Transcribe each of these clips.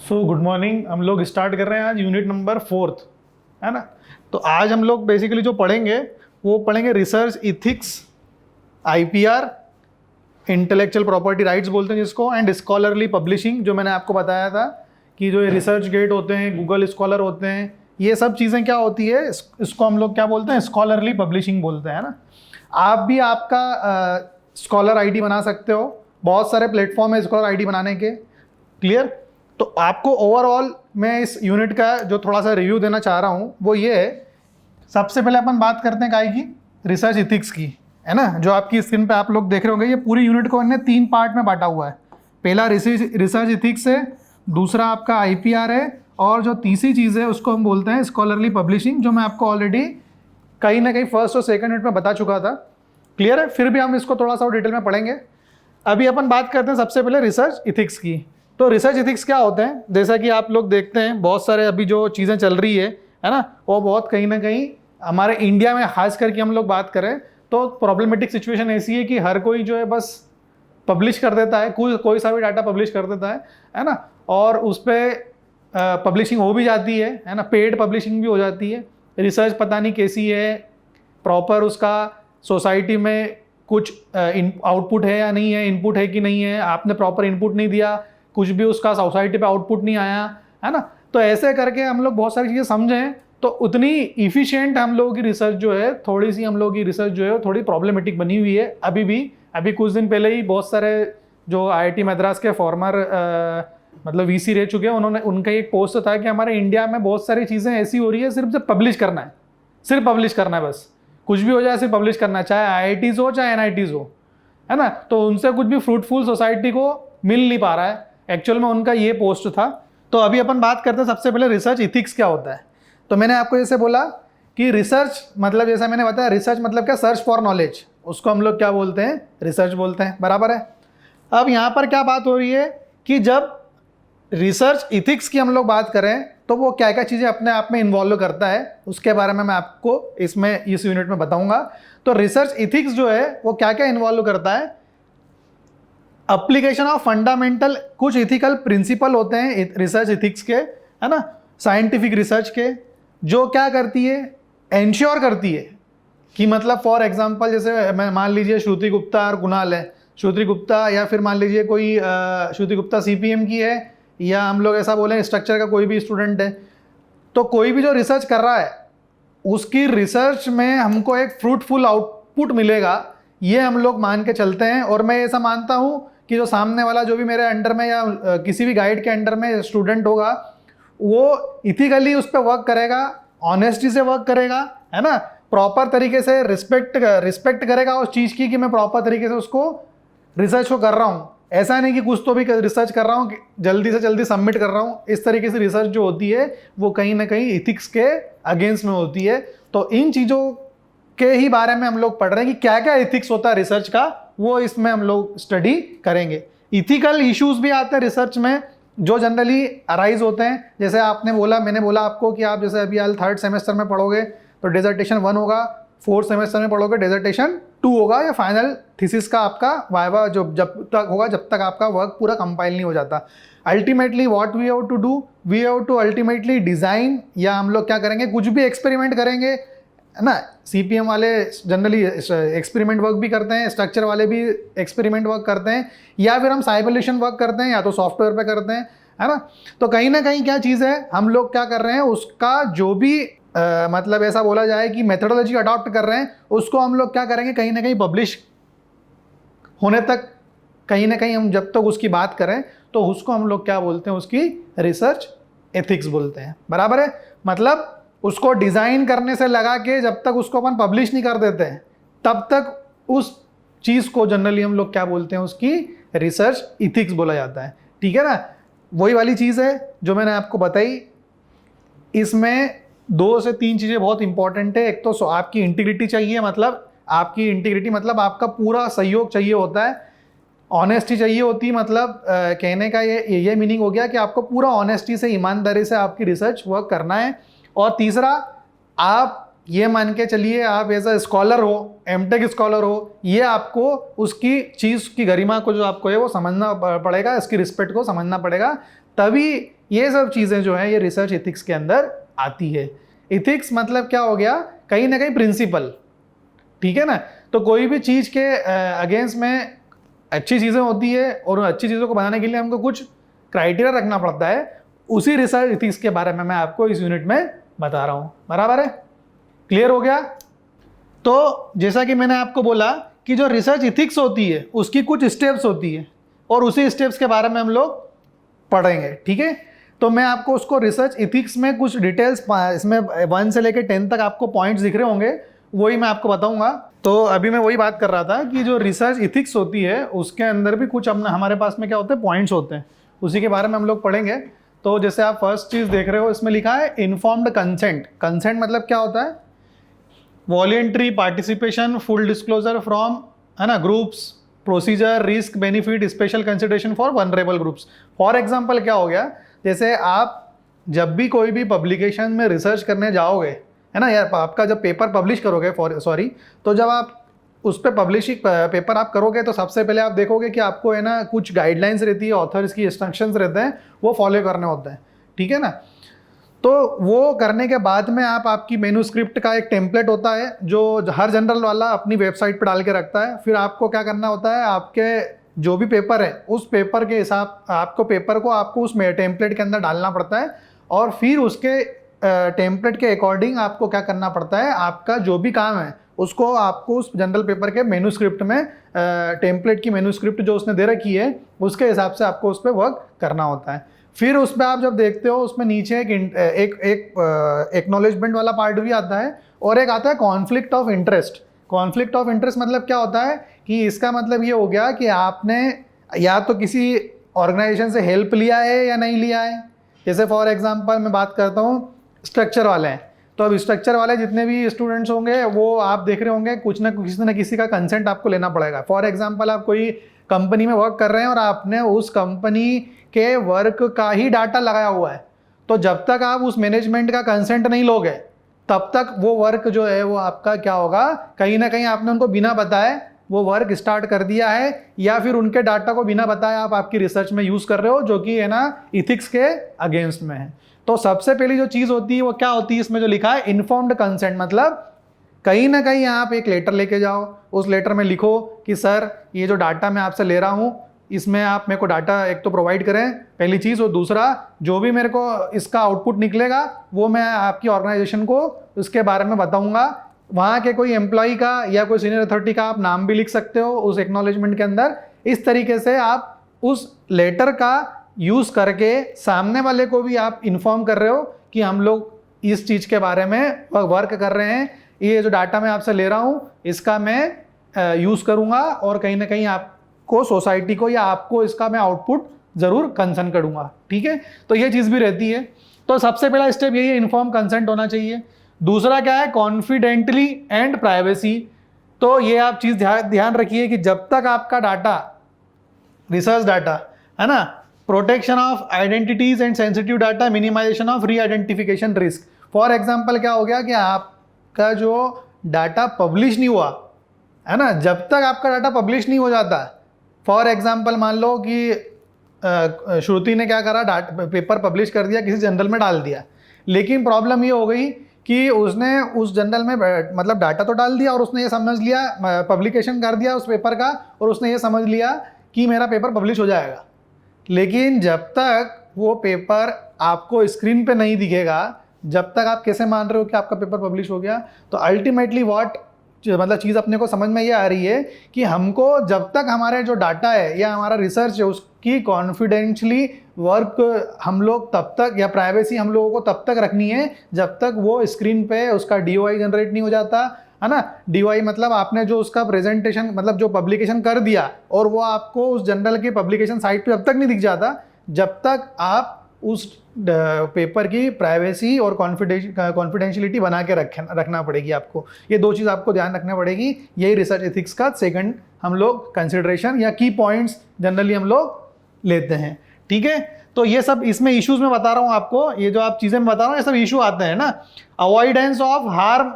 So good morning. हम लोग start कर रहे हैं आज यूनिट नंबर 4, है ना। तो आज हम लोग बेसिकली जो पढ़ेंगे वो पढ़ेंगे research ethics, IPR, intellectual property rights बोलते हैं जिसको, एंड स्कॉलरली पब्लिशिंग। जो मैंने आपको बताया था कि जो ये रिसर्च गेट होते हैं, गूगल स्कॉलर होते हैं, ये सब चीज़ें क्या होती है, इसको हम लोग क्या बोलते हैं, स्कॉलरली पब्लिशिंग बोलते हैं ना। आप भी आपका स्कॉलर आईडी बना सकते हो, बहुत सारे प्लेटफॉर्म है स्कॉलर आईडी बनाने के। क्लियर। तो आपको ओवरऑल मैं इस यूनिट का जो थोड़ा सा रिव्यू देना चाह रहा हूँ वो ये है। सबसे पहले अपन बात करते हैं काय की, रिसर्च इथिक्स की, है ना। जो आपकी स्क्रीन पे आप लोग देख रहे होंगे, ये पूरी यूनिट को हमने 3 पार्ट में बांटा हुआ है। पहला रिसर्च इथिक्स है, दूसरा आपका आईपीआर है, और जो तीसरी चीज़ है उसको हम बोलते हैं स्कॉलरली पब्लिशिंग, जो मैं आपको ऑलरेडी कहीं ना कहीं फर्स्ट और सेकंड यूनिट में बता चुका था। क्लियर है। फिर भी हम इसको थोड़ा सा और डिटेल में पढ़ेंगे। अभी अपन बात करते हैं सबसे पहले रिसर्च इथिक्स की। तो रिसर्च इथिक्स क्या होते हैं, जैसा कि आप लोग देखते हैं बहुत सारे अभी जो चीज़ें चल रही है ना, वो बहुत कहीं ना कहीं हमारे इंडिया में खास करके हम लोग बात करें तो प्रॉब्लमेटिक सिचुएशन ऐसी है कि हर कोई जो है बस पब्लिश कर देता है, कोई सा भी डाटा पब्लिश कर देता है ना। और उस पर पब्लिशिंग हो भी जाती है ना, पेड पब्लिशिंग भी हो जाती है। रिसर्च पता नहीं कैसी है, प्रॉपर उसका सोसाइटी में कुछ आउटपुट है या नहीं है, इनपुट है कि नहीं है, आपने प्रॉपर इनपुट नहीं दिया, कुछ भी उसका सोसाइटी पे आउटपुट नहीं आया, है ना। तो ऐसे करके हम लोग बहुत सारी चीज़ें समझें तो उतनी इफ़िशिएंट हम लोगों की रिसर्च जो है, थोड़ी सी हम लोगों की रिसर्च जो है थोड़ी प्रॉब्लमेटिक बनी हुई है अभी भी। अभी कुछ दिन पहले ही बहुत सारे जो आईआईटी मद्रास के फॉर्मर मतलब वीसी रह चुके हैं, उन्होंने उनका एक पोस्ट था कि हमारे इंडिया में बहुत सारी चीज़ें ऐसी हो रही है, सिर्फ पब्लिश करना है, सिर्फ पब्लिश करना है, बस कुछ भी हो जाए सिर्फ पब्लिश करना है, चाहे आईआईटीज़ हो चाहे एनआईटीज़ हो, है ना। तो उनसे कुछ भी फ्रूटफुल सोसाइटी को मिल नहीं पा रहा है। एक्चुअल में उनका ये पोस्ट था। तो अभी अपन बात करते हैं सबसे पहले रिसर्च इथिक्स क्या होता है। तो मैंने आपको जैसे बोला कि रिसर्च मतलब, जैसा मैंने बताया, रिसर्च मतलब क्या, सर्च फॉर नॉलेज, उसको हम लोग क्या बोलते हैं, रिसर्च बोलते हैं, बराबर है। अब यहाँ पर क्या बात हो रही है कि जब रिसर्च इथिक्स की हम लोग बात करें तो वो क्या क्या चीज़ें अपने आप में इन्वॉल्व करता है, उसके बारे में मैं आपको इस यूनिट में बताऊंगा। तो रिसर्च इथिक्स जो है वो क्या क्या इन्वॉल्व करता है, एप्लीकेशन ऑफ फंडामेंटल कुछ इथिकल प्रिंसिपल होते हैं रिसर्च इथिक्स के, है ना, साइंटिफिक रिसर्च के, जो क्या करती है, एंश्योर करती है कि मतलब फॉर एग्जांपल जैसे मैं मान लीजिए श्रुति गुप्ता और कुणाल है, श्रुति गुप्ता, या फिर मान लीजिए कोई श्रुति गुप्ता सीपीएम की है, या हम लोग ऐसा बोलें स्ट्रक्चर का कोई भी स्टूडेंट है। तो कोई भी जो रिसर्च कर रहा है उसकी रिसर्च में हमको एक फ्रूटफुल आउटपुट मिलेगा, ये हम लोग मान के चलते हैं। और मैं ऐसा मानता हूँ कि जो सामने वाला जो भी मेरे अंडर में या किसी भी गाइड के अंडर में स्टूडेंट होगा वो इथिकली उस पर वर्क करेगा, ऑनेस्टी से वर्क करेगा, है ना, प्रॉपर तरीके से रिस्पेक्ट करेगा उस चीज़ की कि मैं प्रॉपर तरीके से उसको रिसर्च को कर रहा हूँ। ऐसा नहीं कि कुछ तो भी रिसर्च कर रहा हूँ, जल्दी से जल्दी सबमिट कर रहा हूँ। इस तरीके से रिसर्च जो होती है वो कहीं ना कहीं इथिक्स के अगेंस्ट में होती है। तो इन चीज़ों के ही बारे में हम लोग पढ़ रहे हैं कि क्या क्या इथिक्स होता है रिसर्च का, वो इसमें हम लोग स्टडी करेंगे। इथिकल इश्यूज भी आते हैं रिसर्च में जो जनरली अराइज होते हैं। जैसे आपने बोला, मैंने बोला आपको कि आप जैसे अभी 3rd सेमेस्टर में पढ़ोगे तो डेजर्टेशन 1 होगा, 4th सेमेस्टर में पढ़ोगे डेजर्टेशन 2 होगा, या फाइनल थीसिस का आपका वाइवा जो जब तक होगा जब तक आपका वर्क पूरा कंपाइल नहीं हो जाता। Ultimately what we have to do, we have to ultimately design, या हम लोग क्या करेंगे, कुछ भी एक्सपेरिमेंट करेंगे, है ना। सीपीएम वाले जनरली एक्सपेरिमेंट वर्क भी करते हैं, स्ट्रक्चर वाले भी एक्सपेरिमेंट वर्क करते हैं, या फिर हम साइमुलेशन वर्क करते हैं, या तो सॉफ्टवेयर पे करते हैं, है ना। तो कहीं ना कहीं क्या चीज़ है, हम लोग क्या कर रहे हैं, उसका जो भी मतलब ऐसा बोला जाए कि मेथोडोलॉजी अडॉप्ट कर रहे हैं, उसको हम लोग क्या करेंगे, कहीं ना कहीं पब्लिश होने तक, कहीं ना कहीं हम जब तक उसकी बात करें तो उसको हम लोग क्या बोलते हैं, उसकी रिसर्च एथिक्स बोलते हैं, बराबर है। मतलब उसको डिज़ाइन करने से लगा के जब तक उसको अपन पब्लिश नहीं कर देते हैं तब तक उस चीज़ को जनरली हम लोग क्या बोलते हैं, उसकी रिसर्च इथिक्स बोला जाता है। ठीक है ना। वही वाली चीज़ है जो मैंने आपको बताई। इसमें 2 से 3 चीज़ें बहुत इंपॉर्टेंट है। एक तो आपकी इंटीग्रिटी चाहिए, मतलब आपकी इंटीग्रिटी मतलब आपका पूरा सहयोग चाहिए होता है, ऑनेस्टी चाहिए होती है, मतलब कहने का ये मीनिंग हो गया कि आपको पूरा ऑनेस्टी से, ईमानदारी से आपकी रिसर्च वर्क करना है। और तीसरा, आप ये मान के चलिए आप एज अ स्कॉलर हो, एमटेक स्कॉलर हो, ये आपको उसकी चीज़ की गरिमा को जो आपको है वो समझना पड़ेगा, इसकी रिस्पेक्ट को समझना पड़ेगा, तभी ये सब चीज़ें जो है ये रिसर्च एथिक्स के अंदर आती है। इथिक्स मतलब क्या हो गया, कहीं ना कहीं प्रिंसिपल, ठीक है ना। तो कोई भी चीज़ के अगेंस्ट में अच्छी चीज़ें होती है और अच्छी चीज़ों को बनाने के लिए हमको कुछ क्राइटेरिया रखना पड़ता है। उसी रिसर्च एथिक्स के बारे में मैं आपको इस यूनिट में बता रहा हूँ। बराबर है, क्लियर हो गया। तो जैसा कि मैंने आपको बोला कि जो रिसर्च एथिक्स होती है उसकी कुछ स्टेप्स होती है और उसी स्टेप्स के बारे में हम लोग पढ़ेंगे, ठीक है। तो मैं आपको उसको रिसर्च एथिक्स में कुछ डिटेल्स, इसमें 1 से लेकर 10 तक आपको पॉइंट्स दिख रहे होंगे, वही मैं आपको बताऊंगा। तो अभी मैं वही बात कर रहा था कि जो रिसर्च एथिक्स होती है उसके अंदर भी कुछ अपना हमारे पास में क्या होते हैं, पॉइंट्स होते हैं, उसी के बारे में हम लोग पढ़ेंगे। तो जैसे आप फर्स्ट चीज़ देख रहे हो, इसमें लिखा है इन्फॉर्म्ड कंसेंट। कंसेंट मतलब क्या होता है, voluntary participation, full disclosure from, है ना, groups, procedure, risk, benefit, special consideration for vulnerable groups. For example क्या हो गया, जैसे आप जब भी कोई भी पब्लिकेशन में रिसर्च करने जाओगे, है ना, यार आपका जब पेपर पब्लिश करोगे, तो जब आप उस पर पब्लिशिंग पेपर आप करोगे तो सबसे पहले आप देखोगे कि आपको, है ना, कुछ गाइडलाइंस रहती है, ऑथर्स की इंस्ट्रक्शंस रहते हैं, वो फॉलो करने होते हैं, ठीक है ना। तो वो करने के बाद में आपकी मेन्यूस्क्रिप्ट का एक टेम्पलेट होता है जो हर जनरल वाला अपनी वेबसाइट पर डाल के रखता है। फिर आपको क्या करना होता है, आपके जो भी पेपर है उस पेपर के हिसाब आपको उस टेम्पलेट के अंदर डालना पड़ता है और फिर उसके टेम्पलेट के अकॉर्डिंग आपको क्या करना पड़ता है, आपका जो भी काम है उसको आपको उस जनरल पेपर के मेन्यूस्क्रिप्ट में, टेम्पलेट की मेन्यूस्क्रिप्ट जो उसने दे रखी है उसके हिसाब से आपको उस पर वर्क करना होता है। फिर उस पर आप जब देखते हो उसमें नीचे एक एक्नॉलेजमेंट वाला पार्ट भी आता है और एक आता है conflict of interest. Conflict of interest मतलब क्या होता है कि इसका मतलब ये हो गया कि आपने या तो किसी ऑर्गेनाइजेशन से हेल्प लिया है या नहीं लिया है। जैसे फॉर एग्जांपल मैं बात करता हूँ, स्ट्रक्चर वाले हैं, तो अब स्ट्रक्चर वाले जितने भी स्टूडेंट्स होंगे वो आप देख रहे होंगे कुछ ना किसी का कंसेंट आपको लेना पड़ेगा। फॉर एग्जांपल आप कोई कंपनी में वर्क कर रहे हैं और आपने उस कंपनी के वर्क का ही डाटा लगाया हुआ है, तो जब तक आप उस मैनेजमेंट का कंसेंट नहीं लोगे तब तक वो वर्क जो है वो आपका क्या होगा, कहीं ना कहीं आपने उनको बिना बताए वो वर्क स्टार्ट कर दिया है या फिर उनके डाटा को बिना बताए आप आपकी रिसर्च में यूज़ कर रहे हो, जो कि, है ना, इथिक्स के अगेंस्ट में है। तो सबसे पहली जो चीज़ होती है वो क्या होती है, इसमें जो लिखा है इन्फॉर्म्ड कंसेंट, मतलब कहीं ना कहीं आप एक लेटर लेके जाओ, उस लेटर में लिखो कि सर ये जो डाटा मैं आपसे ले रहा हूँ इसमें आप मेरे को डाटा एक तो प्रोवाइड करें, पहली चीज़, और दूसरा जो भी मेरे को इसका आउटपुट निकलेगा वो मैं आपकी ऑर्गेनाइजेशन को उसके बारे में बताऊंगा। वहाँ के कोई एम्प्लॉय का या कोई सीनियर अथॉरिटी का आप नाम भी लिख सकते हो उस एक्नॉलेजमेंट के अंदर। इस तरीके से आप उस लेटर का यूज़ करके सामने वाले को भी आप इन्फॉर्म कर रहे हो कि हम लोग इस चीज़ के बारे में वर्क कर रहे हैं, ये जो डाटा मैं आपसे ले रहा हूँ इसका मैं यूज़ करूँगा और कहीं ना कहीं आपको, सोसाइटी को या आपको इसका मैं आउटपुट ज़रूर कंसर्न करूँगा, ठीक है। तो ये चीज़ भी रहती है। तो सबसे पहला स्टेप यही है, इन्फॉर्म कंसेंट होना चाहिए। दूसरा क्या है, कॉन्फिडेंटली एंड प्राइवेसी। तो ये आप चीज़ ध्यान रखिए कि जब तक आपका डाटा, रिसर्च डाटा, है ना, protection of identities and sensitive data, minimization of re identification risk. For example क्या हो गया कि आपका जो डाटा पब्लिश नहीं हुआ, है ना, जब तक आपका डाटा पब्लिश नहीं हो जाता, फॉर एग्जाम्पल मान लो कि श्रुति ने क्या करा, पेपर पब्लिश कर दिया, किसी जर्नल में डाल दिया, लेकिन प्रॉब्लम ये हो गई कि उसने उस जर्नल में मतलब डाटा तो डाल दिया और उसने ये समझ लिया, पब्लिकेशन कर दिया उस पेपर का, और उसने ये समझ लिया कि मेरा पेपर पब्लिश हो जाएगा। लेकिन जब तक वो पेपर आपको स्क्रीन पे नहीं दिखेगा, जब तक आप कैसे मान रहे हो कि आपका पेपर पब्लिश हो गया। तो अल्टीमेटली मतलब चीज़ अपने को समझ में ये आ रही है कि हमको जब तक हमारे जो डाटा है या हमारा रिसर्च है उसकी कॉन्फिडेंशियली वर्क हम लोग तब तक, या प्राइवेसी हम लोगों को तब तक रखनी है जब तक वो स्क्रीन पे उसका DOI जनरेट नहीं हो जाता, है ना। DOI मतलब आपने जो उसका प्रेजेंटेशन, मतलब जो पब्लिकेशन कर दिया और वो आपको उस जर्नल की पब्लिकेशन साइट पे जब तक नहीं दिख जाता, जब तक आप उस पेपर की प्राइवेसी और कॉन्फिडेंशियलिटी बना के रखना पड़ेगी आपको। ये दो चीज़ आपको ध्यान रखना पड़ेगी। यही रिसर्च एथिक्स का सेकंड हम लोग कंसिडरेशन या की पॉइंट्स जनरली हम लोग लेते हैं, ठीक है। तो ये सब इसमें इश्यूज में बता रहा हूँ आपको, ये जो आप चीज़ें मैं बता रहा हूँ ये सब इशू आते हैं ना। अवॉइडेंस ऑफ हार्म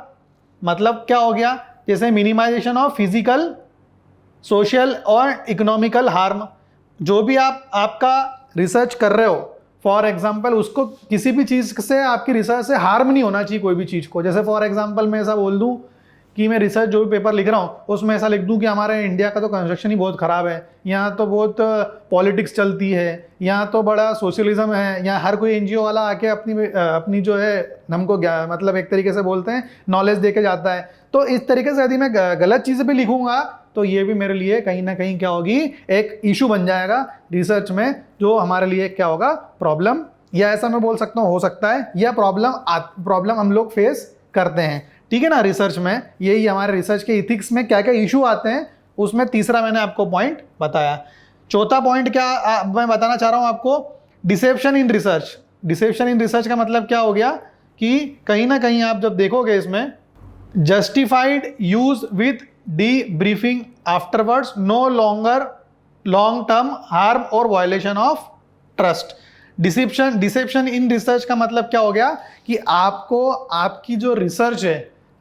मतलब क्या हो गया, जैसे मिनिमाइजेशन ऑफ फिजिकल, सोशल और इकोनॉमिकल हार्म। जो भी आपका रिसर्च कर रहे हो फॉर एग्जाम्पल उसको किसी भी चीज़ से, आपकी रिसर्च से हार्म नहीं होना चाहिए कोई भी चीज़ को। जैसे फॉर एग्जाम्पल मैं ऐसा बोल दूँ कि मैं रिसर्च जो भी पेपर लिख रहा हूँ उसमें ऐसा लिख दूँ कि हमारे इंडिया का तो कंस्ट्रक्शन ही बहुत ख़राब है, यहाँ तो बहुत पॉलिटिक्स चलती है, यहाँ तो बड़ा सोशलिज्म है, यहाँ हर कोई एनजीओ वाला आके अपनी जो है हमको मतलब एक तरीके से बोलते हैं नॉलेज दे के जाता है। तो इस तरीके से यदि मैं गलत चीज़ें भी लिखूँगा तो ये भी मेरे लिए कहीं ना कहीं क्या होगी, एक इशू बन जाएगा रिसर्च में, जो हमारे लिए क्या होगा, प्रॉब्लम, या ऐसा मैं बोल सकता हूँ हो सकता है, या प्रॉब्लम हम लोग फेस करते हैं। ठीक है ना। रिसर्च में यही हमारे रिसर्च के इथिक्स में क्या क्या इशू आते हैं, उसमें तीसरा मैंने आपको पॉइंट बताया। चौथा पॉइंट क्या मैं बताना चाह रहा हूँ आपको, deception in research. Deception in research का मतलब क्या हो गया कि कहीं ना कहीं आप जब देखोगे इसमें, justified use with debriefing afterwards, no longer long term harm और violation of trust. Deception in research का मतलब क्या हो गया कि आपको आपकी जो रिसर्च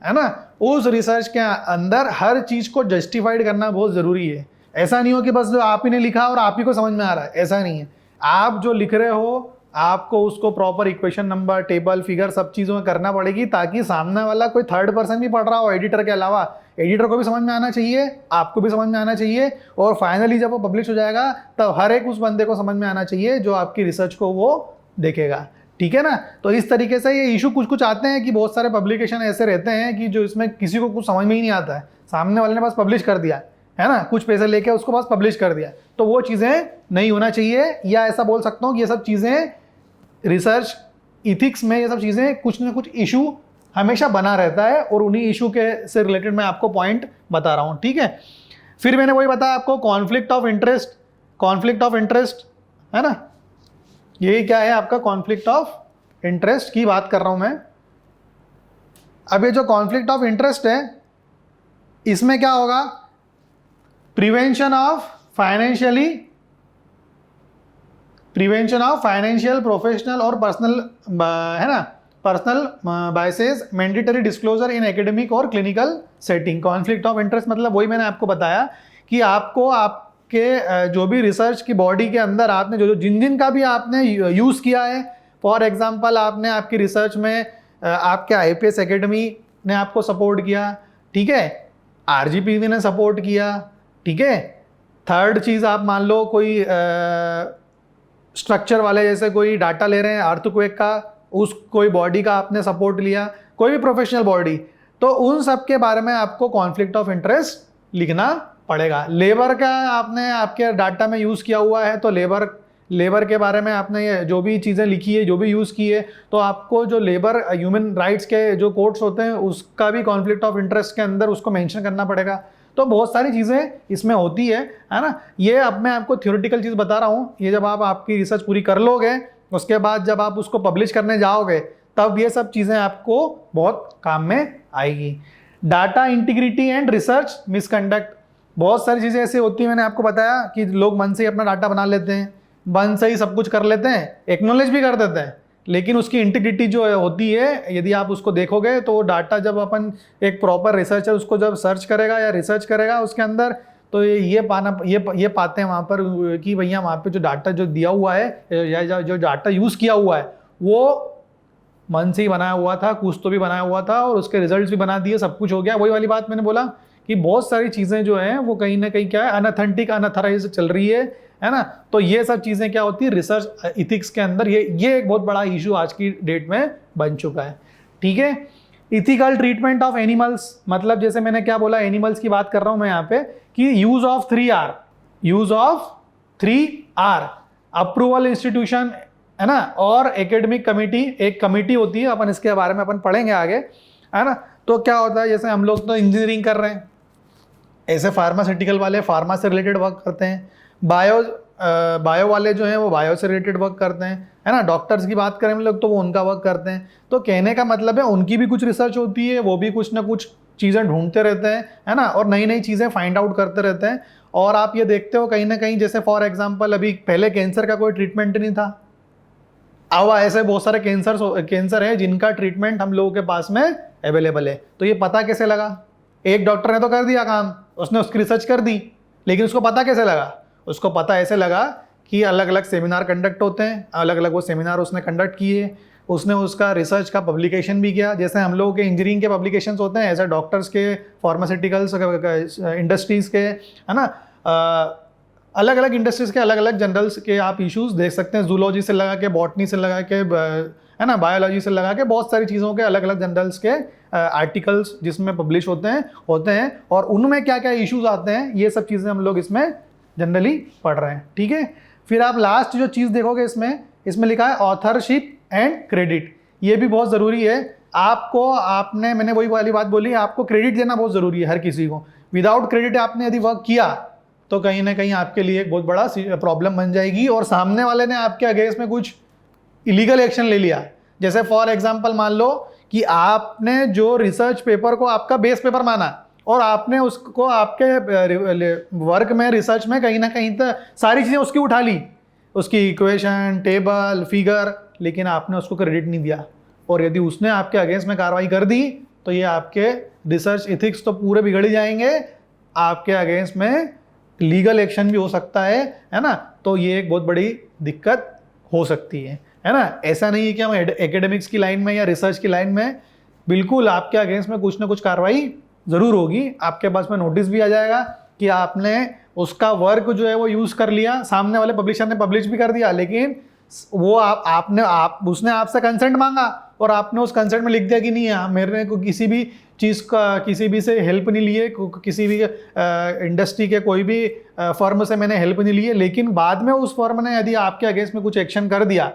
है ना, उस रिसर्च के अंदर हर चीज को जस्टिफाइड करना बहुत जरूरी है। ऐसा नहीं हो कि बस जो आप ही ने लिखा और आप ही को समझ में आ रहा है, ऐसा नहीं है। आप जो लिख रहे हो आपको उसको proper equation, number, table, figure सब चीज़ों में करना पड़ेगी, ताकि सामने वाला कोई थर्ड पर्सन भी पढ़ रहा हो एडिटर के अलावा, एडिटर को भी समझ में आना चाहिए, आपको भी समझ में आना चाहिए, और फाइनली जब वो पब्लिश हो जाएगा तब हर एक उस बंदे को समझ में आना चाहिए जो आपकी रिसर्च को वो देखेगा। ठीक है ना। तो इस तरीके से ये इशू कुछ आते हैं कि बहुत सारे पब्लिकेशन ऐसे रहते हैं कि जो इसमें किसी को कुछ समझ में ही नहीं आता है, सामने वाले ने बस पब्लिश कर दिया है ना, कुछ पैसे लेके उसको बस पब्लिश कर दिया, तो वो चीज़ें नहीं होना चाहिए। या ऐसा बोल सकता हूँ कि ये सब चीज़ें रिसर्च इथिक्स में, ये सब चीज़ें कुछ ना कुछ इशू हमेशा बना रहता है, और उन्हीं इशू के से रिलेटेड मैं आपको पॉइंट बता रहा हूँ। ठीक है। फिर मैंने वही बताया आपको, कॉन्फ्लिक्ट ऑफ इंटरेस्ट है ना, यही क्या है आपका, कॉन्फ्लिक्ट ऑफ इंटरेस्ट की बात कर रहा हूँ मैं। अब ये जो कॉन्फ्लिक्ट ऑफ इंटरेस्ट है, इसमें क्या होगा, प्रिवेंशन ऑफ फाइनेंशियल, प्रोफेशनल और पर्सनल है ना, personal biases, mandatory disclosure in academic और clinical setting. Conflict of interest मतलब वही मैंने आपको बताया कि आपको आपके जो भी रिसर्च की बॉडी के अंदर आपने जो जिन का भी आपने यूज़ किया है, फॉर एग्जांपल आपने आपकी रिसर्च में आपके IPS एकेडमी ने आपको सपोर्ट किया, ठीक है, RGPV ने सपोर्ट किया, ठीक है। थर्ड चीज़ आप मान लो कोई स्ट्रक्चर वाले जैसे कोई डाटा ले रहे हैं अर्थक्वेक का, उस कोई बॉडी का आपने सपोर्ट लिया, कोई भी प्रोफेशनल बॉडी, तो उन सब के बारे में आपको कॉन्फ्लिक्ट ऑफ इंटरेस्ट लिखना पड़ेगा। लेबर का आपने आपके डाटा में यूज़ किया हुआ है, तो लेबर के बारे में आपने जो भी चीज़ें लिखी है, जो भी यूज़ की है, तो आपको जो लेबर ह्यूमन राइट्स के जो कोड्स होते हैं उसका भी कॉन्फ्लिक्ट ऑफ इंटरेस्ट के अंदर उसको मेंशन करना पड़ेगा। तो बहुत सारी चीज़ें इसमें होती है ना। ये अब मैं आपको थ्योरेटिकल चीज़ बता रहा हूँ, ये जब आप आपकी रिसर्च पूरी कर लोगे उसके बाद जब आप उसको पब्लिश करने जाओगे तब ये सब चीज़ें आपको बहुत काम में आएगी। Data integrity and research misconduct, बहुत सारी चीज़ें ऐसी होती हैं, मैंने आपको बताया कि लोग मन से ही अपना डाटा बना लेते हैं, मन से ही सब कुछ कर लेते हैं, एक्नॉलेज भी कर देते हैं, लेकिन उसकी इंटीग्रिटी जो होती है, यदि आप उसको देखोगे तो डाटा जब अपन एक प्रॉपर रिसर्चर उसको जब सर्च करेगा या रिसर्च करेगा उसके अंदर, तो ये पाते हैं वहाँ पर कि भैया वहाँ पे जो डाटा जो दिया हुआ है या जो डाटा यूज़ किया हुआ है वो मन से ही बनाया हुआ था, कुछ तो भी बनाया हुआ था और उसके रिजल्ट्स भी बना दिए, सब कुछ हो गया। वही वाली बात मैंने बोला कि बहुत सारी चीज़ें जो हैं वो कहीं ना कहीं क्या है, अनऑथेंटिक, अनऑथराइज्ड चल रही है ना। तो ये सब चीज़ें क्या होती है रिसर्च इथिक्स के अंदर, ये एक बहुत बड़ा इशू आज की डेट में बन चुका है। ठीक है। इथिकल ट्रीटमेंट ऑफ एनिमल्स, मतलब जैसे मैंने क्या बोला, एनिमल्स की बात कर रहा हूँ मैं यहाँ पे कि use of 3R, approval institution है ना, और एकेडमिक कमिटी, एक कमिटी होती है, अपन इसके बारे में अपन पढ़ेंगे आगे, है ना। तो क्या होता है, जैसे हम लोग तो इंजीनियरिंग कर रहे हैं, ऐसे फार्मास्यूटिकल वाले फार्मा से रिलेटेड वर्क करते हैं, बायो वाले जो हैं वो बायो से रिलेटेड वर्क करते हैं, है ना। डॉक्टर्स की बात करें हम लोग तो वो उनका वर्क करते हैं। तो कहने का मतलब है उनकी भी कुछ रिसर्च होती है, वो भी कुछ ना कुछ चीज़ें ढूंढते रहते हैं, है ना, और नई नई चीज़ें फाइंड आउट करते रहते हैं। और आप ये देखते हो कहीं ना कहीं, जैसे फॉर एग्जाम्पल अभी पहले कैंसर का कोई ट्रीटमेंट नहीं था, अब ऐसे बहुत सारे कैंसर है जिनका ट्रीटमेंट हम लोगों के पास में अवेलेबल है। तो ये पता कैसे लगा? एक डॉक्टर ने तो कर दिया काम, उसने उसकी रिसर्च कर दी, लेकिन उसको पता कैसे लगा? उसको पता ऐसे लगा कि अलग अलग सेमिनार कंडक्ट होते हैं, अलग अलग वो सेमिनार उसने कंडक्ट किए, उसने उसका रिसर्च का पब्लिकेशन भी किया। जैसे हम लोगों के इंजीनियरिंग के पब्लिकेशंस होते हैं, ऐसे डॉक्टर्स के, फार्मास्यूटिकल्स इंडस्ट्रीज़ के, है ना, अलग अलग इंडस्ट्रीज़ के अलग अलग जर्नल्स के आप इश्यूज देख सकते हैं। जूलॉजी से लगा के, बॉटनी से लगा के, है ना, बायोलॉजी से लगा के, बहुत सारी चीज़ों के अलग अलग जर्नल्स के आर्टिकल्स जिसमें पब्लिश होते हैं और उनमें क्या क्या इश्यूज आते हैं, ये सब चीज़ें हम लोग इसमें जनरली पढ़ रहे हैं। ठीक है, फिर आप लास्ट जो चीज़ देखोगे इसमें लिखा है ऑथरशिप एंड क्रेडिट। ये भी बहुत ज़रूरी है मैंने वही वाली बात बोली, आपको क्रेडिट देना बहुत ज़रूरी है हर किसी को। विदाउट क्रेडिट आपने यदि वर्क किया तो कहीं ना कहीं आपके लिए एक बहुत बड़ा प्रॉब्लम बन जाएगी और सामने वाले ने आपके अगेंस्ट में कुछ इलीगल एक्शन ले लिया। जैसे फॉर एग्जांपल मान लो कि आपने जो रिसर्च पेपर को आपका बेस पेपर माना और आपने उसको आपके वर्क में, रिसर्च में कहीं ना कहीं तक सारी चीज़ें उसकी उठा ली, उसकी इक्वेशन, टेबल, फिगर, लेकिन आपने उसको क्रेडिट नहीं दिया और यदि उसने आपके अगेंस्ट में कार्रवाई कर दी तो ये आपके रिसर्च एथिक्स तो पूरे बिगड़ ही जाएंगे, आपके अगेंस्ट में लीगल एक्शन भी हो सकता है ना। तो ये एक बहुत बड़ी दिक्कत हो सकती है ना। ऐसा नहीं है कि हम एकेडमिक्स की लाइन में या रिसर्च की लाइन में, बिल्कुल आपके अगेंस्ट में कुछ ना कुछ कार्रवाई ज़रूर होगी। आपके पास में नोटिस भी आ जाएगा कि आपने उसका वर्क जो है वो यूज़ कर लिया, सामने वाले पब्लिशर ने पब्लिश भी कर दिया, लेकिन वो उसने आपसे कंसेंट मांगा और आपने उस कंसेंट में लिख दिया कि नहीं, मेरे को किसी भी चीज़ का, किसी भी से हेल्प नहीं लिए, किसी भी इंडस्ट्री के कोई भी फर्म से मैंने हेल्प नहीं लिए, लेकिन बाद में उस फर्म ने यदि आपके अगेंस्ट में कुछ एक्शन कर दिया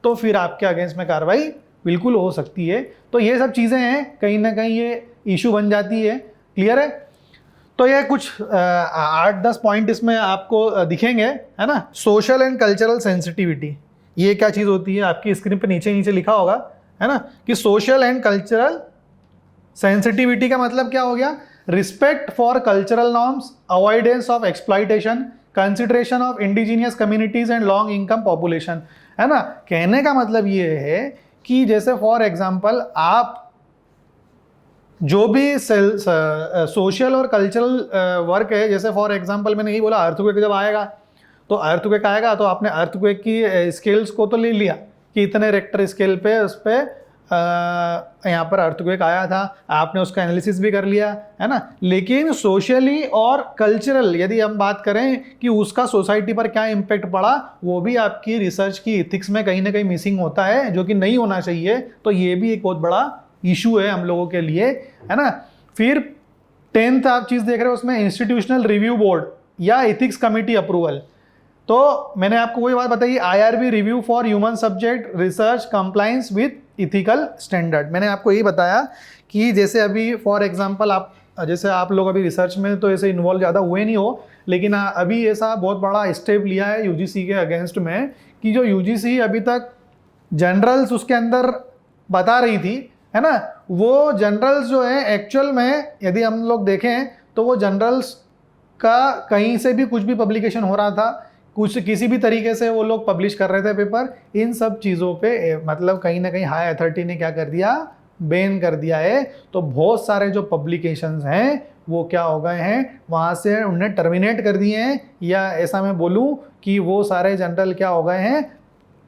तो फिर आपके अगेंस्ट में कार्रवाई बिल्कुल हो सकती है। तो ये सब चीज़ें हैं, कहीं ना कहीं ये इशू बन जाती है। क्लियर है? तो ये कुछ 8-10 पॉइंट इसमें आपको दिखेंगे, है ना। सोशल एंड कल्चरल सेंसिटिविटी, ये क्या चीज़ होती है, आपकी स्क्रीन पे नीचे लिखा होगा, है ना, कि सोशल एंड कल्चरल सेंसिटिविटी का मतलब क्या हो गया? Respect for cultural norms, avoidance of exploitation, consideration of indigenous communities and long income population, है ना। कहने का मतलब ये है कि जैसे फॉर एग्जांपल आप जो भी सोशल और कल्चरल वर्क है, जैसे फॉर एग्जांपल मैंने यही बोला, अर्थक्वेक जब आएगा तो आपने अर्थक्वेक की स्केल्स को तो ले लिया कि इतने रेक्टर स्केल पे उस पर यहाँ पर अर्थक्वेक आया था, आपने उसका एनालिसिस भी कर लिया, है ना। लेकिन सोशली और कल्चरल यदि हम बात करें कि उसका सोसाइटी पर क्या इम्पेक्ट पड़ा, वो भी आपकी रिसर्च की इथिक्स में कहीं ना कहीं मिसिंग होता है, जो कि नहीं होना चाहिए। तो ये भी एक बहुत बड़ा इशू है हम लोगों के लिए, है ना। फिर 10th आप चीज़ देख रहे हो, उसमें इंस्टीट्यूशनल रिव्यू बोर्ड या एथिक्स कमिटी अप्रूवल। तो मैंने आपको वही बात बताई, IRB review for human subject research compliance with ethical standard. मैंने आपको यही बताया कि जैसे अभी फॉर एग्जांपल आप लोग अभी रिसर्च में तो ऐसे इन्वॉल्व ज़्यादा हुए नहीं हो, लेकिन अभी ऐसा बहुत बड़ा स्टेप लिया है UGC के अगेंस्ट में कि जो UGC अभी तक जनरल्स उसके अंदर बता रही थी, है ना, वो जनरल्स जो है एक्चुअल में यदि हम लोग देखें तो वो जनरल्स का कहीं से भी कुछ भी पब्लिकेशन हो रहा था, किसी भी तरीके से वो लोग पब्लिश कर रहे थे पेपर, इन सब चीज़ों पे मतलब कहीं ना कहीं हाई अथॉरिटी ने क्या कर दिया, बैन कर दिया है। तो बहुत सारे जो पब्लिकेशंस हैं वो क्या हो गए हैं, वहाँ से उन्हें टर्मिनेट कर दिए हैं, या ऐसा मैं बोलूँ कि वो सारे जनरल क्या हो गए हैं,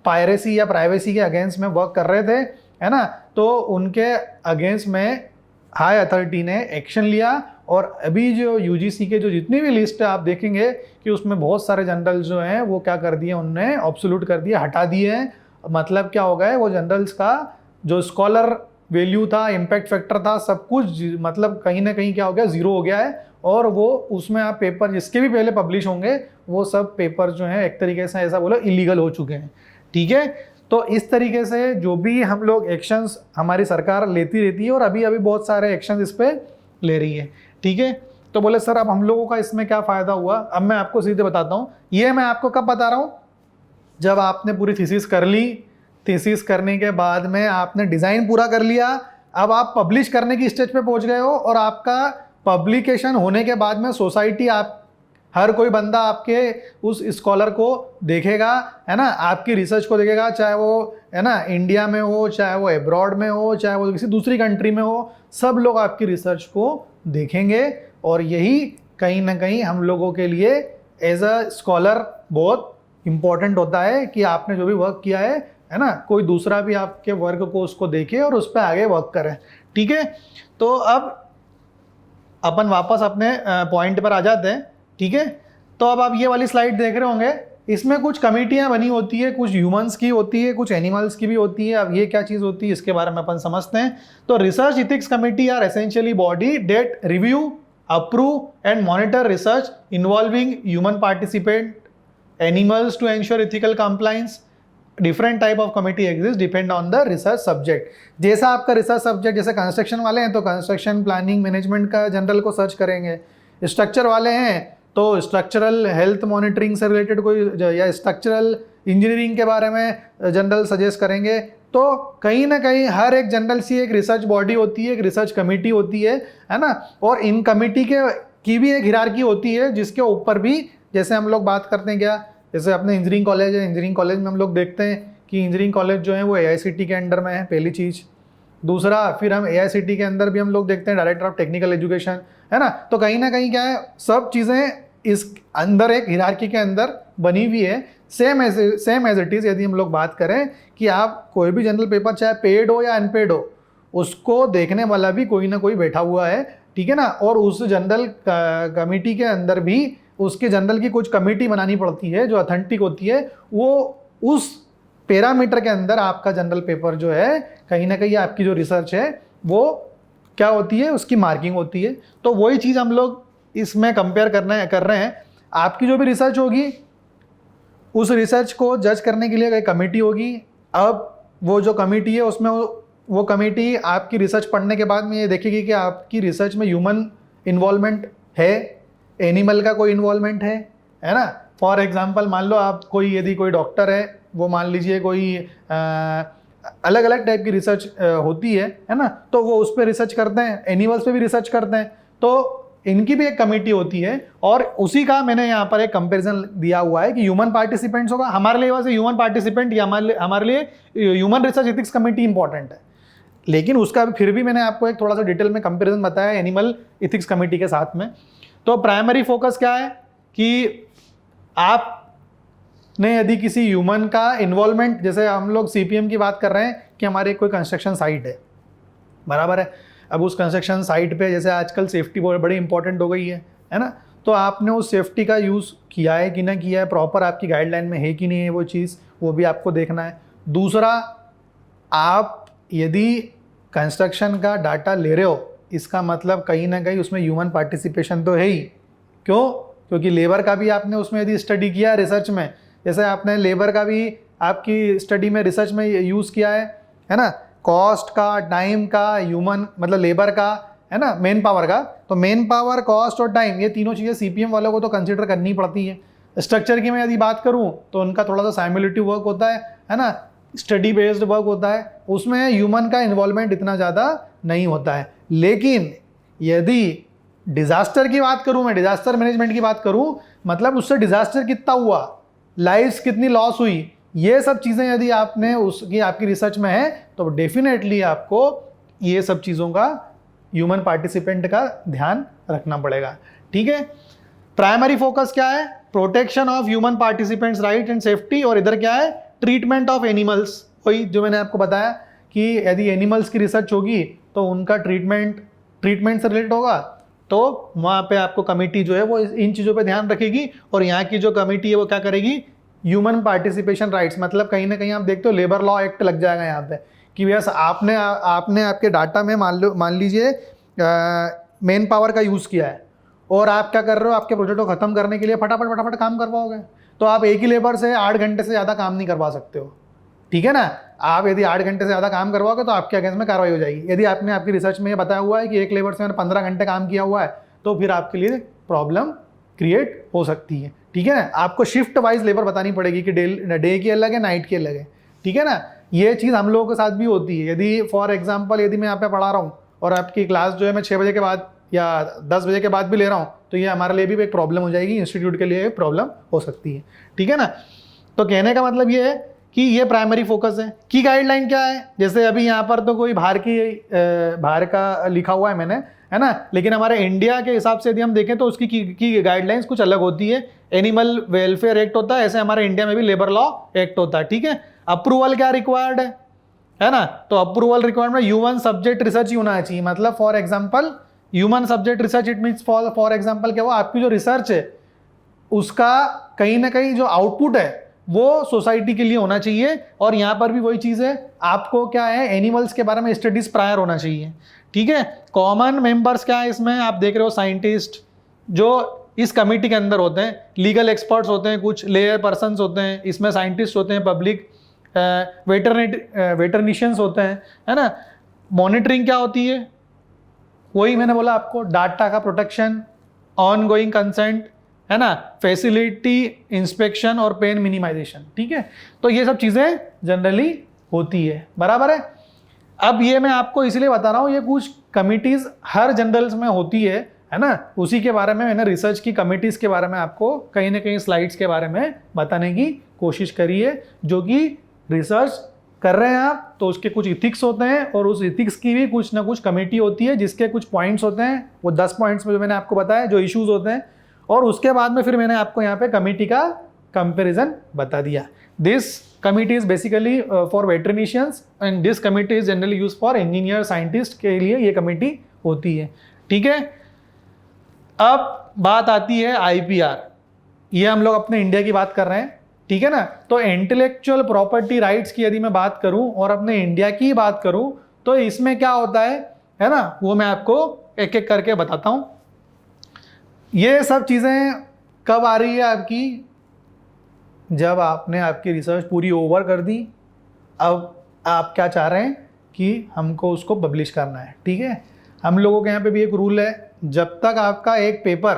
पायरेसी या प्राइवेसी के अगेंस्ट में वर्क कर रहे थे, है ना। तो उनके अगेंस्ट में हाई अथॉरिटी ने एक्शन लिया और अभी जो UGC के जो जितनी भी लिस्ट है आप देखेंगे कि उसमें बहुत सारे जनरल्स जो हैं वो क्या कर दिए, उन्होंने ऑब्सोल्यूट कर दिए, हटा दिए हैं। मतलब क्या हो गया, वो जनरल्स का जो स्कॉलर वैल्यू था, इम्पैक्ट फैक्टर था, सब कुछ मतलब कहीं ना कहीं क्या हो गया, ज़ीरो हो गया है। और वो उसमें आप पेपर जिसके भी पहले पब्लिश होंगे वो सब पेपर जो हैं एक तरीके से ऐसा बोलो इलीगल हो चुके हैं। ठीक है, तो इस तरीके से जो भी हम लोग एक्शंस हमारी सरकार लेती रहती है और अभी बहुत सारे एक्शंस इस पर ले रही है। ठीक है, तो बोले सर अब हम लोगों का इसमें क्या फ़ायदा हुआ? अब मैं आपको सीधे बताता हूँ। ये मैं आपको कब बता रहा हूँ, जब आपने पूरी थीसिस कर ली, थीसिस करने के बाद में आपने डिज़ाइन पूरा कर लिया, अब आप पब्लिश करने की स्टेज पे पहुँच गए हो और आपका पब्लिकेशन होने के बाद में सोसाइटी, आप हर कोई बंदा आपके उस स्कॉलर को देखेगा, है ना, आपकी रिसर्च को देखेगा, चाहे वो, है ना, इंडिया में हो, चाहे वो एब्रॉड में हो, चाहे वो किसी दूसरी कंट्री में हो, सब लोग आपकी रिसर्च को देखेंगे। और यही कहीं ना कहीं हम लोगों के लिए एज अ स्कॉलर बहुत इंपॉर्टेंट होता है कि आपने जो भी वर्क किया है ना, कोई दूसरा भी आपके वर्क को उसको देखे और उस पर आगे वर्क करे। ठीक है, तो अब अपन वापस अपने पॉइंट पर आ जाते हैं। ठीक है, तो अब आप ये वाली स्लाइड देख रहे होंगे, इसमें कुछ कमिटियां बनी होती है, कुछ ह्यूमंस की होती है, कुछ एनिमल्स की भी होती है। अब ये क्या चीज़ होती है इसके बारे में अपन समझते हैं। तो research ethics committee are essentially body that review, approve and monitor research involving human participant, animals to ensure ethical compliance. Different type of committee exist depend on the research subject. जैसा आपका रिसर्च सब्जेक्ट, जैसे construction वाले हैं तो construction planning management का journal को search करेंगे, structure वाले हैं तो स्ट्रक्चरल हेल्थ मॉनिटरिंग से रिलेटेड कोई या स्ट्रक्चरल इंजीनियरिंग के बारे में जनरल सजेस्ट करेंगे। तो कहीं ना कहीं हर एक जनरल सी एक रिसर्च बॉडी होती है, एक रिसर्च कमेटी होती है ना। और इन कमेटी की भी एक हिरार्की होती है, जिसके ऊपर भी जैसे हम लोग बात करते हैं क्या, जैसे अपने इंजीनियरिंग कॉलेज है, इंजीनियरिंग कॉलेज में हम लोग देखते हैं कि इंजीनियरिंग कॉलेज जो है वो AICTE के अंडर में है, पहली चीज़। दूसरा, फिर हम AICTE के अंदर भी हम लोग देखते हैं डायरेक्टर ऑफ टेक्निकल एजुकेशन, है ना। तो कहीं ना कहीं क्या है, सब चीज़ें इस अंदर एक हिरार्की के अंदर बनी हुई है। सेम एज इट इज़ यदि हम लोग बात करें कि आप कोई भी जनरल पेपर चाहे पेड हो या अनपेड हो, उसको देखने वाला भी कोई ना कोई बैठा हुआ है। ठीक है ना, और उस जनरल कमेटी के अंदर भी उसके जनरल की कुछ कमेटी बनानी पड़ती है जो ऑथेंटिक होती है। वो उस पैरामीटर के अंदर आपका जनरल पेपर जो है, कहीं ना कहीं आपकी जो रिसर्च है वो क्या होती है, उसकी मार्किंग होती है। तो वही चीज़ हम लोग इसमें कंपेयर कर रहे हैं। आपकी जो भी रिसर्च होगी, उस रिसर्च को जज करने के लिए एक कमेटी होगी। अब वो जो कमेटी है उसमें वो कमेटी आपकी रिसर्च पढ़ने के बाद में ये देखेगी कि आपकी रिसर्च में ह्यूमन इन्वॉल्वमेंट है, एनिमल का कोई इन्वॉल्वमेंट है ना। फॉर एग्जांपल मान लो आप यदि कोई डॉक्टर है, वो मान लीजिए कोई अलग अलग टाइप की रिसर्च होती है ना, तो वो उस पर रिसर्च करते हैं, एनिमल्स पे भी रिसर्च करते हैं। तो इनकी भी एक कमेटी होती है, और उसी का मैंने यहाँ पर एक कंपैरिजन दिया हुआ है कि ह्यूमन पार्टिसिपेंट्स होगा हमारे लिए, वैसे ह्यूमन पार्टिसिपेंट या हमारे लिए human research ethics committee important है। लेकिन उसका फिर भी मैंने आपको एक थोड़ा सा डिटेल में कंपैरिजन बताया एनिमल एथिक्स कमेटी के साथ में। तो प्राइमरी फोकस क्या है कि आपने यदि किसी ह्यूमन का इन्वॉल्वमेंट, जैसे हम लोग CPM की बात कर रहे हैं कि हमारे कोई कंस्ट्रक्शन साइट है, बराबर है। अब उस कंस्ट्रक्शन साइट पे जैसे आजकल सेफ्टी बड़ी इंपॉर्टेंट हो गई है ना। तो आपने उस सेफ्टी का यूज़ किया है कि ना किया है, प्रॉपर आपकी गाइडलाइन में है कि नहीं है वो चीज़, वो भी आपको देखना है। दूसरा, आप यदि कंस्ट्रक्शन का डाटा ले रहे हो, इसका मतलब कहीं ना कहीं उसमें ह्यूमन पार्टिसिपेशन तो है ही। क्यों? क्योंकि लेबर का भी आपने उसमें यदि स्टडी किया रिसर्च में, जैसे आपने लेबर का भी आपकी स्टडी में रिसर्च में यूज़ किया है ना, कॉस्ट का, टाइम का, ह्यूमन मतलब लेबर का, है ना, मैन पावर का। तो मैन पावर, कॉस्ट और टाइम, ये तीनों चीज़ें CPM वालों को तो कंसिडर करनी पड़ती है। स्ट्रक्चर की मैं यदि बात करूँ तो उनका थोड़ा सा साइमुलेटिव वर्क होता है ना, स्टडी बेस्ड वर्क होता है, उसमें ह्यूमन का इन्वॉल्वमेंट इतना ज़्यादा नहीं होता है। लेकिन यदि डिज़ास्टर की बात करूँ, मैं डिज़ास्टर मैनेजमेंट की बात करूँ, मतलब उससे डिज़ास्टर कितना हुआ, लाइफ्स कितनी लॉस हुई, ये सब चीज़ें यदि आपने उसकी आपकी रिसर्च में है तो डेफिनेटली आपको ये सब चीज़ों का ह्यूमन पार्टिसिपेंट का ध्यान रखना पड़ेगा। ठीक है, प्राइमरी फोकस क्या है, protection of human participants right and safety, और इधर क्या है, ट्रीटमेंट ऑफ एनिमल्स। वही जो मैंने आपको बताया कि यदि एनिमल्स की रिसर्च होगी तो उनका ट्रीटमेंट से रिलेटेड होगा, तो वहाँ पे आपको कमेटी जो है वो इन चीज़ों पे ध्यान रखेगी। और यहाँ की जो कमेटी है वो क्या करेगी, ह्यूमन पार्टिसिपेशन राइट्स, मतलब कहीं ना कहीं आप देखते हो लेबर लॉ एक्ट लग जाएगा यहाँ पे कि यस आपने आपके डाटा में मान लीजिए मेन पावर का यूज़ किया है, और आप क्या कर रहे हो, आपके प्रोजेक्ट को ख़त्म करने के लिए फटाफट काम करवाओगे, तो आप एक ही लेबर से 8 घंटे से ज़्यादा काम नहीं करवा सकते हो। ठीक है ना, आप यदि 8 घंटे से ज़्यादा काम करवाओगे तो आपके अगेंस्ट में कार्रवाई हो जाएगी। यदि आपने आपकी रिसर्च में ये बताया हुआ है कि एक लेबर से मैंने 15 घंटे काम किया हुआ है, तो फिर आपके लिए प्रॉब्लम क्रिएट हो सकती है। ठीक है ना, आपको शिफ्ट वाइज लेबर बतानी पड़ेगी कि डे की अलग है, नाइट की अलग है। ठीक है ना, ये चीज़ हम लोगों के साथ भी होती है। यदि फॉर एग्जाम्पल यदि मैं यहाँ पे पढ़ा रहा हूँ और आपकी क्लास जो है मैं 6 बजे के बाद या 10 बजे के बाद भी ले रहा हूँ, तो ये हमारे लिए भी एक प्रॉब्लम हो जाएगी, इंस्टीट्यूट के लिए प्रॉब्लम हो सकती है। ठीक है ना, तो कहने का मतलब ये है कि ये प्राइमरी फोकस है। की गाइडलाइन क्या है, जैसे अभी यहाँ पर तो कोई बाहर का लिखा हुआ है मैंने, है ना, लेकिन हमारे इंडिया के हिसाब से यदि हम देखें तो उसकी की गाइडलाइंस कुछ अलग होती है। एनिमल वेलफेयर एक्ट होता है, ऐसे हमारे इंडिया में भी लेबर लॉ एक्ट होता है, ठीक है। अप्रूवल क्या रिक्वायर्ड है ना, तो अप्रूवल रिक्वायर्ड में ह्यूमन सब्जेक्ट रिसर्च ही होना चाहिए। मतलब for example human subject research, it means for example क्या, वो आपकी जो रिसर्च है उसका कहीं ना कहीं जो आउटपुट है वो सोसाइटी के लिए होना चाहिए। और यहाँ पर भी वही चीज़ है, आपको क्या है, एनिमल्स के बारे में स्टडीज प्रायर होना चाहिए, ठीक है। कॉमन मेंबर्स क्या है इसमें, आप देख रहे हो साइंटिस्ट जो इस कमेटी के अंदर होते हैं, लीगल एक्सपर्ट्स होते हैं, कुछ लेयर पर्सन्स होते हैं, इसमें साइंटिस्ट होते हैं, पब्लिक वेटरनिशियंस होते हैं, है ना। मॉनिटरिंग क्या होती है, वही मैंने बोला आपको, डाटा का प्रोटेक्शन, ऑन गोइंग कंसेंट, है ना, फैसिलिटी इंस्पेक्शन और पेन मिनिमाइजेशन, ठीक है। तो ये सब चीज़ें जनरली होती है, बराबर है। अब ये मैं आपको इसलिए बता रहा हूँ, ये कुछ कमिटीज़ हर जनरल्स में होती है ना, उसी के बारे में मैंने रिसर्च की कमिटीज़ के बारे में आपको कहीं ना कहीं स्लाइड्स के बारे में बताने की कोशिश करी है। जो कि रिसर्च कर रहे हैं आप तो उसके कुछ इथिक्स होते हैं, और उस इथिक्स की भी कुछ ना कुछ कमेटी होती है जिसके कुछ पॉइंट्स होते हैं, वो 10 पॉइंट्स में जो मैंने आपको बताया जो इश्यूज होते हैं। और उसके बाद में फिर मैंने आपको यहाँ पे कमेटी का कंपैरिजन बता दिया। This committee is basically for veterinarians and this committee is generally use for engineer scientist के लिए ये कमेटी होती है, ठीक है। अब बात आती है IPR, ये हम लोग अपने इंडिया की बात कर रहे हैं, ठीक है ना। तो इंटेलेक्चुअल प्रॉपर्टी राइट्स की यदि मैं बात करूं और अपने इंडिया की बात करूं तो इसमें क्या होता है ना, वो मैं आपको एक एक करके बताता हूं। ये सब चीज़ें कब आ रही है आपकी, जब आपने आपकी रिसर्च पूरी ओवर कर दी, अब आप क्या चाह रहे हैं कि हमको उसको पब्लिश करना है, ठीक है। हम लोगों के यहाँ पे भी एक रूल है, जब तक आपका एक पेपर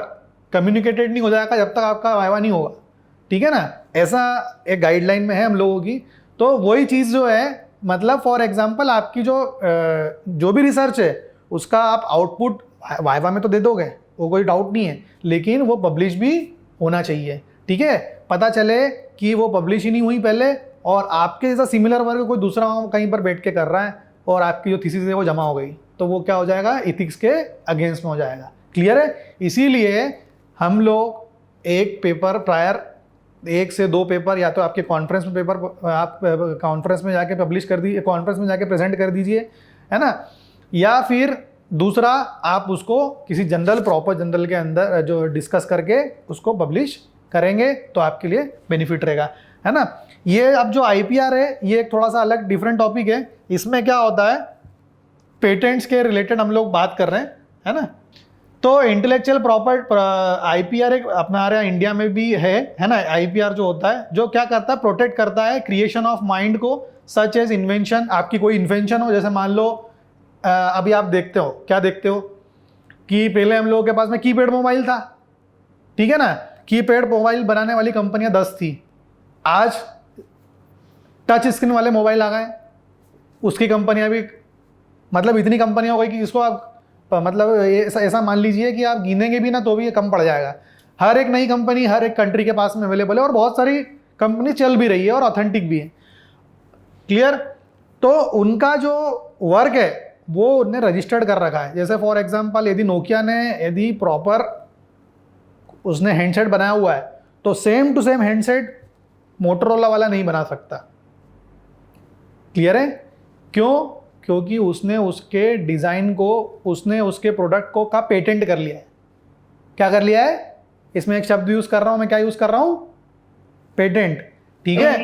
कम्युनिकेटेड नहीं हो जाएगा जब तक आपका वाइवा नहीं होगा, ठीक है ना, ऐसा एक गाइडलाइन में है हम लोगों की। तो वही चीज़ जो है, मतलब फॉर एग्जांपल आपकी जो भी रिसर्च है उसका आप आउटपुट वाइवा में तो दे दोगे, वो कोई डाउट नहीं है, लेकिन वो पब्लिश भी होना चाहिए, ठीक है। पता चले कि वो पब्लिश ही नहीं हुई पहले, और आपके जैसा सिमिलर वर्क कोई दूसरा कहीं पर बैठ के कर रहा है और आपकी जो थीसिस है वो जमा हो गई, तो वो क्या हो जाएगा, इथिक्स के अगेंस्ट में हो जाएगा। क्लियर है। इसीलिए हम लोग एक पेपर प्रायर, 1 से 2 पेपर या तो आपके कॉन्फ्रेंस में पेपर आप कॉन्फ्रेंस में जाके पब्लिश कर दीजिए, कॉन्फ्रेंस में जाके प्रेजेंट कर दीजिए, है ना, या फिर दूसरा आप उसको किसी प्रॉपर जनरल के अंदर जो डिस्कस करके उसको पब्लिश करेंगे तो आपके लिए बेनिफिट रहेगा, है ना। ये अब जो IPR है ये एक थोड़ा सा अलग डिफरेंट टॉपिक है। इसमें क्या होता है, पेटेंट्स के रिलेटेड हम लोग बात कर रहे हैं, है ना। तो इंटेलेक्चुअल IPR एक हमारे इंडिया में भी है ना। IPR जो होता है, जो क्या करता है, प्रोटेक्ट करता है क्रिएशन ऑफ माइंड को, सच एज इन्वेंशन। आपकी कोई इन्वेंशन हो, जैसे मान लो अभी आप देखते हो, क्या देखते हो कि पहले हम लोगों के पास में कीपैड मोबाइल था, ठीक है ना। कीपैड मोबाइल बनाने वाली कंपनियां 10 थी, आज टच स्क्रीन वाले मोबाइल आ गए, उसकी कंपनियां भी मतलब इतनी कंपनियां हो गई कि इसको आप मतलब ऐसा मान लीजिए कि आप गिनेंगे भी ना तो भी ये कम पड़ जाएगा। हर एक नई कंपनी हर एक कंट्री के पास में अवेलेबल है, और बहुत सारी कंपनी चल भी रही है और ऑथेंटिक भी है। क्लियर। तो उनका जो वर्क है वो उन्हें रजिस्टर्ड कर रखा है। जैसे फॉर एग्जांपल यदि नोकिया ने यदि प्रॉपर उसने हैंडसेट बनाया हुआ है तो same to same handset Motorola वाला नहीं बना सकता। क्लियर है। क्यों? क्योंकि उसने उसके डिज़ाइन को, उसने उसके प्रोडक्ट को का पेटेंट कर लिया है। क्या कर लिया है? इसमें एक शब्द यूज़ कर रहा हूँ मैं, क्या यूज़ कर रहा हूँ? पेटेंट। ठीक है।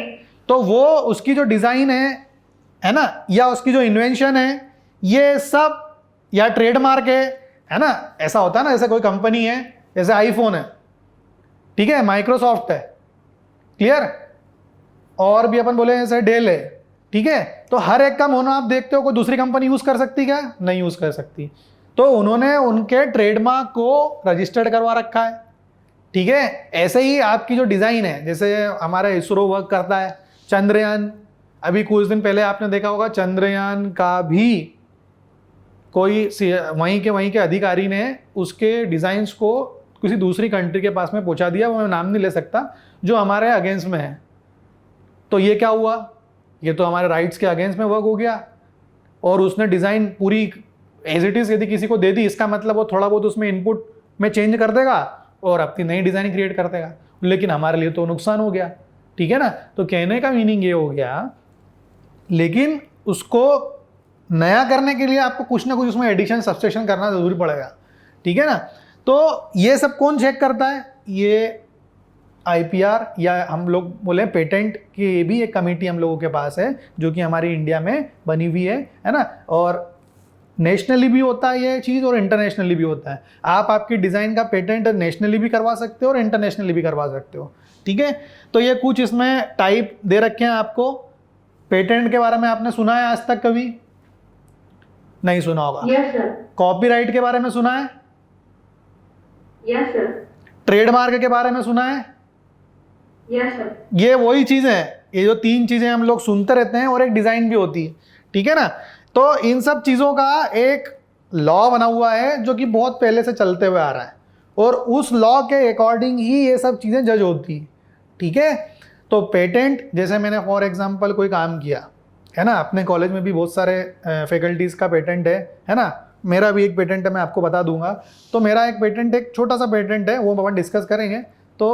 तो वो उसकी जो डिज़ाइन है ना, या उसकी जो इन्वेंशन है, ये सब या ट्रेडमार्क है ना। ऐसा होता है ना, जैसे कोई कंपनी है, जैसे आईफोन है, ठीक है, माइक्रोसॉफ्ट है, क्लियर, और भी अपन बोले जैसे डेल है, ठीक है। तो हर एक का मोनो आप देखते हो, कोई दूसरी कंपनी यूज कर सकती क्या? नहीं यूज कर सकती। तो उन्होंने उनके ट्रेडमार्क को रजिस्टर्ड करवा रखा है, ठीक है। ऐसे ही आपकी जो डिजाइन है, जैसे हमारा इसरो वर्क करता है, चंद्रयान, अभी कुछ दिन पहले आपने देखा होगा चंद्रयान का भी कोई वहीं के अधिकारी ने उसके डिजाइन्स को किसी दूसरी कंट्री के पास में पहुंचा दिया, वो मैं नाम नहीं ले सकता, जो हमारे अगेंस्ट में है, तो ये क्या हुआ, ये तो हमारे राइट्स के अगेंस्ट में वर्क हो गया, और उसने डिज़ाइन पूरी एज इट इज़ यदि किसी को दे दी, इसका मतलब वो थोड़ा बहुत उसमें इनपुट में चेंज कर देगा और अपनी नई डिज़ाइन क्रिएट कर देगा, लेकिन हमारे लिए तो नुकसान हो गया, ठीक है ना। तो कहने का मीनिंग ये हो गया, लेकिन उसको नया करने के लिए आपको कुछ ना कुछ उसमें एडिशन सब्सट्रैक्शन करना ज़रूरी पड़ेगा, ठीक है ना। तो ये सब कौन चेक करता है, ये IPR या हम लोग बोले पेटेंट की भी एक कमेटी हम लोगों के पास है, जो कि हमारी इंडिया में बनी हुई है ना। और नेशनली भी होता है ये चीज़ और इंटरनेशनली भी होता है। आप आपकी डिज़ाइन का पेटेंट नेशनली भी करवा सकते हो और इंटरनेशनली भी करवा सकते हो, ठीक है। तो ये कुछ इसमें टाइप दे रखे हैं आपको। पेटेंट के बारे में आपने सुना है आज तक कभी? नहीं सुना होगा। Yes sir. कॉपीराइट के बारे में सुना है? Yes sir. ट्रेडमार्क के बारे में सुना है? Yes sir. ये वही चीज़ें हैं, ये जो 3 चीज़ें हम लोग सुनते रहते हैं, और एक डिज़ाइन भी होती है, ठीक है ना। तो इन सब चीज़ों का एक लॉ बना हुआ है जो कि बहुत पहले से चलते हुए आ रहा है, और उस लॉ के अकॉर्डिंग ही ये सब चीज़ें जज होती है, ठीक है। तो पेटेंट, जैसे मैंने फॉर एग्जांपल कोई काम किया है ना, अपने कॉलेज में भी बहुत सारे फैकल्टीज़ का पेटेंट है ना। मेरा भी एक पेटेंट है, मैं आपको बता दूंगा। तो मेरा एक पेटेंट, एक छोटा सा पेटेंट है, वो अपन डिस्कस करेंगे। तो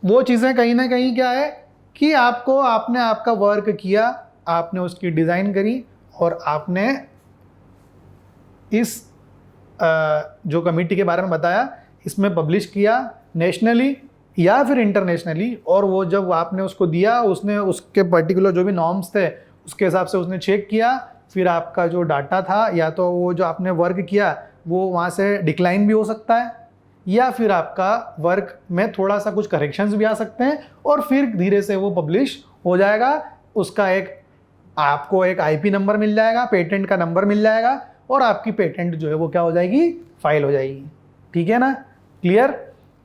वो चीज़ें कहीं ना कहीं क्या है कि आपने आपका वर्क किया, आपने उसकी डिज़ाइन करी, और आपने इस जो कमेटी के बारे में बताया, इसमें पब्लिश किया नेशनली या फिर इंटरनेशनली। और वो जब आपने उसको दिया, उसने उसके पर्टिकुलर जो भी नॉर्म्स थे उसके हिसाब से उसने चेक किया, फिर आपका जो डाटा था, या तो वो जो आपने वर्क किया वो वहाँ से डिक्लाइन भी हो सकता है, या फिर आपका वर्क में थोड़ा सा कुछ करेक्शंस भी आ सकते हैं, और फिर धीरे से वो पब्लिश हो जाएगा। उसका आपको एक IP नंबर मिल जाएगा, पेटेंट का नंबर मिल जाएगा, और आपकी पेटेंट जो है वो क्या हो जाएगी, फाइल हो जाएगी, ठीक है ना। क्लियर।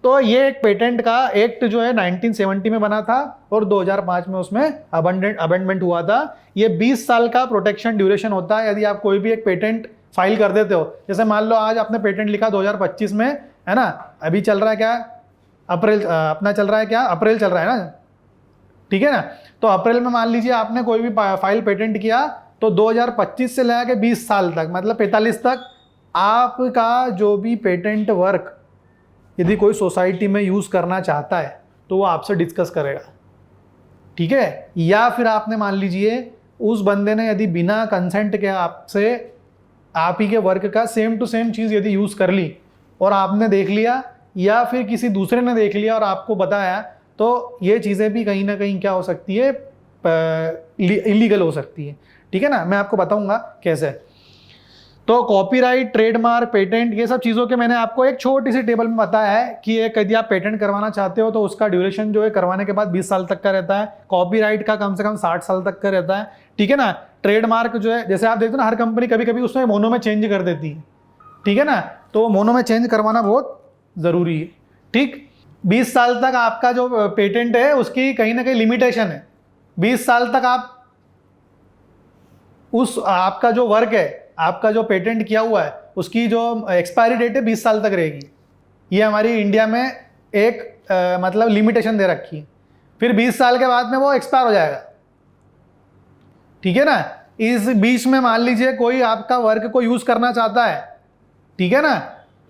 तो ये एक पेटेंट का एक्ट जो है 1970 में बना था, और 2005 में उसमें अमेंडमेंट हुआ था। ये 20 साल का प्रोटेक्शन ड्यूरेशन होता है यदि आप कोई भी एक पेटेंट फाइल कर देते हो। जैसे मान लो आज आपने पेटेंट लिखा 2025 में, है ना, अभी चल रहा है क्या, अप्रैल, अपना चल रहा है क्या, अप्रैल चल रहा है ना, ठीक है ना। तो अप्रैल में मान लीजिए आपने कोई भी फाइल पेटेंट किया, तो 2025 से लेकर 20 साल तक, मतलब 45 तक आपका जो भी पेटेंट वर्क यदि कोई सोसाइटी में यूज़ करना चाहता है तो वो आपसे डिस्कस करेगा, ठीक है। या फिर आपने मान लीजिए उस बंदे ने यदि बिना कंसेंट के आपसे आप ही के वर्क का सेम टू सेम चीज़ यदि यूज़ कर ली, और आपने देख लिया या फिर किसी दूसरे ने देख लिया और आपको बताया, तो ये चीज़ें भी कहीं ना कहीं क्या हो सकती है, इलीगल हो सकती है, ठीक है ना। मैं आपको बताऊंगा कैसे। तो कॉपीराइट, ट्रेडमार्क, पेटेंट, ये सब चीज़ों के मैंने आपको एक छोटी सी टेबल में बताया है कि एक यदि आप पेटेंट करवाना चाहते हो तो उसका ड्यूरेशन जो है करवाने के बाद 20 साल तक का रहता है। कॉपीराइट का कम से कम 60 साल तक का रहता है, ठीक है ना। ट्रेडमार्क जो है, जैसे आप देखते हो ना, हर कंपनी कभी कभी उसमें मोनो में चेंज कर देती है, ठीक है ना। तो मोनो में चेंज करवाना बहुत ज़रूरी है, ठीक। 20 साल तक आपका जो पेटेंट है उसकी कहीं ना कहीं लिमिटेशन है। 20 साल तक आप आपका जो वर्क है, आपका जो पेटेंट किया हुआ है, उसकी जो एक्सपायरी डेट है 20 साल तक रहेगी। ये हमारी इंडिया में एक मतलब लिमिटेशन दे रखी है। फिर 20 साल के बाद में वो एक्सपायर हो जाएगा, ठीक है ना। इस बीच में मान लीजिए कोई आपका वर्क को यूज करना चाहता है, ठीक है ना,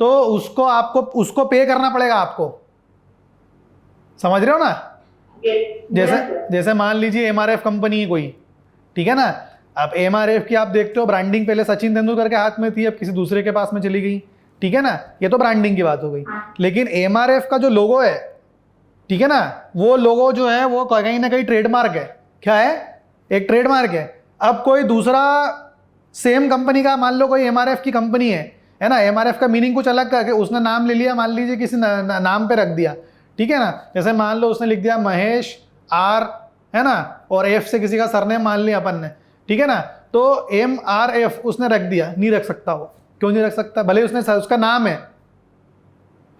तो उसको पे करना पड़ेगा आपको, समझ रहे हो ना। जैसे मान लीजिए MRF कंपनी है कोई, ठीक है ना। अब MRF की आप देखते हो ब्रांडिंग पहले सचिन तेंदुलकर के हाथ में थी, अब किसी दूसरे के पास में चली गई, ठीक है ना। ये तो ब्रांडिंग की बात हो गई। लेकिन MRF का जो लोगो है, ठीक है ना, वो लोगो जो है वो कहीं ना कहीं ट्रेडमार्क है। क्या है? एक ट्रेडमार्क है। अब कोई दूसरा सेम कंपनी का, मान लो कोई MRF की कंपनी है ना, MRF का मीनिंग कुछ अलग करके उसने नाम ले लिया, मान लीजिए किसी नाम पे रख दिया, ठीक है ना। जैसे मान लो उसने लिख दिया महेश R, है ना, और F से किसी का सरनेम मान लिया अपन ने, ठीक है ना। तो MRF उसने रख दिया, नहीं रख सकता वो। क्यों नहीं रख सकता? भले उसने उसका नाम है,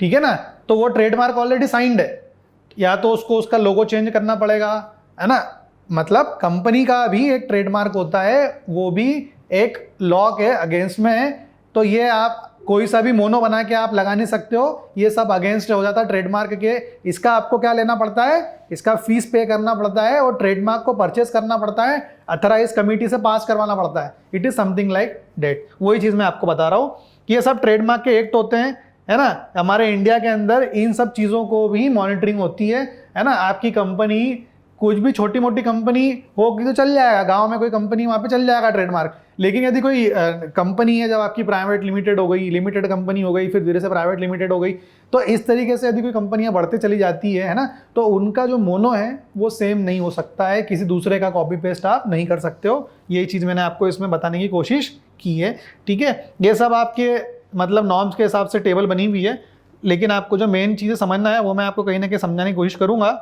ठीक है ना, तो वो ट्रेडमार्क ऑलरेडी साइंड है। या तो उसको उसका लोगो चेंज करना पड़ेगा, है ना। मतलब कंपनी का भी एक ट्रेडमार्क होता है, वो भी एक लॉ के अगेंस्ट में है। तो ये आप कोई सा भी मोनो बना के आप लगा नहीं सकते हो, ये सब अगेंस्ट हो जाता है ट्रेडमार्क के। इसका आपको क्या लेना पड़ता है, इसका फीस पे करना पड़ता है और ट्रेडमार्क को परचेस करना पड़ता है, अथराइज कमेटी से पास करवाना पड़ता है। It is something like that. वही चीज़ मैं आपको बता रहा हूँ कि ये सब ट्रेडमार्क के एक्ट होते हैं, है ना। हमारे इंडिया के अंदर इन सब चीज़ों को भी मॉनिटरिंग होती है ना। आपकी कंपनी कुछ भी छोटी मोटी कंपनी होगी तो चल जाएगा, गांव में कोई कंपनी वहाँ पे चल जाएगा ट्रेडमार्क। लेकिन यदि कोई कंपनी है, जब आपकी प्राइवेट लिमिटेड हो गई, लिमिटेड कंपनी हो गई, फिर धीरे से प्राइवेट लिमिटेड हो गई, तो इस तरीके से यदि कोई कंपनियां बढ़ते चली जाती है ना, तो उनका जो मोनो है वो सेम नहीं हो सकता है, किसी दूसरे का कॉपी पेस्ट आप नहीं कर सकते हो। ये चीज़ मैंने आपको इसमें बताने की कोशिश की है, ठीक है। ये सब आपके मतलब नॉर्म्स के हिसाब से टेबल बनी हुई है, लेकिन आपको जो मेन चीज़ें समझना है वो मैं आपको कहीं ना कहीं समझाने की कोशिश करूँगा।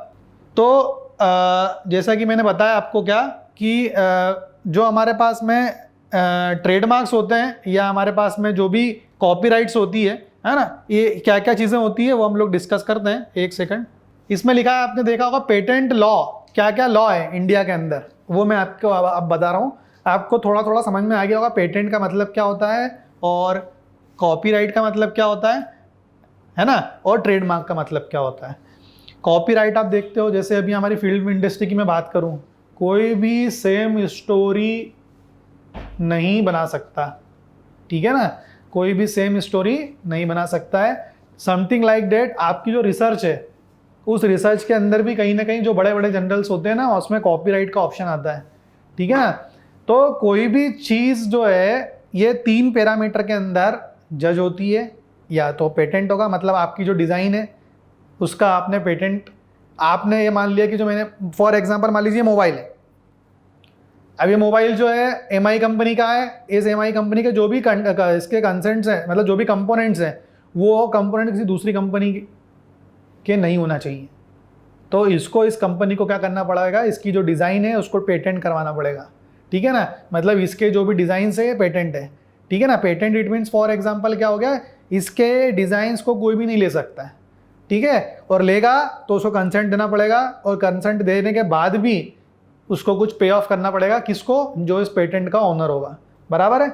तो जैसा कि मैंने बताया आपको क्या कि जो हमारे पास में ट्रेडमार्क्स होते हैं या हमारे पास में जो भी कॉपीराइट्स होती है ना, ये क्या क्या चीज़ें होती है वो हम लोग डिस्कस करते हैं। एक सेकंड, इसमें लिखा है, आपने देखा होगा पेटेंट लॉ, क्या क्या लॉ है इंडिया के अंदर, वो मैं आपको अब बता रहा हूँ। आपको थोड़ा थोड़ा समझ में आ गया होगा पेटेंट का मतलब क्या होता है और कॉपीराइट का मतलब क्या होता है ना, और ट्रेडमार्क का मतलब क्या होता है। कॉपीराइट आप देखते हो, जैसे अभी हमारी फिल्म इंडस्ट्री की मैं बात करूं, कोई भी सेम स्टोरी नहीं बना सकता, ठीक है ना, कोई भी सेम स्टोरी नहीं बना सकता है। समथिंग लाइक डेट, आपकी जो रिसर्च है उस रिसर्च के अंदर भी कहीं ना कहीं जो बड़े बड़े जर्नल्स होते हैं ना, उसमें कॉपीराइट का ऑप्शन आता है, ठीक है ना। तो कोई भी चीज़ जो है ये 3 पैरामीटर के अंदर जज होती है। या तो पेटेंट होगा, मतलब आपकी जो डिज़ाइन है उसका आपने पेटेंट, आपने ये मान लिया कि जो मैंने फॉर एग्जांपल मान लीजिए मोबाइल है, अब ये मोबाइल जो है एमआई कंपनी का है, इस एमआई कंपनी के जो भी इसके कंसेंट्स हैं, मतलब जो भी कंपोनेंट्स हैं, वो कंपोनेंट किसी दूसरी कंपनी के नहीं होना चाहिए। तो इसको, इस कंपनी को क्या करना पड़ेगा, इसकी जो डिज़ाइन है उसको पेटेंट करवाना पड़ेगा, ठीक है ना। मतलब इसके जो भी डिज़ाइन है ये पेटेंट है, ठीक है ना। Patent it means for example क्या हो गया, इसके डिज़ाइंस को कोई भी नहीं ले सकता है, ठीक है, और लेगा तो उसको कंसेंट देना पड़ेगा, और कंसेंट देने के बाद भी उसको कुछ पे ऑफ करना पड़ेगा, किसको, जो इस पेटेंट का ओनर होगा, बराबर है।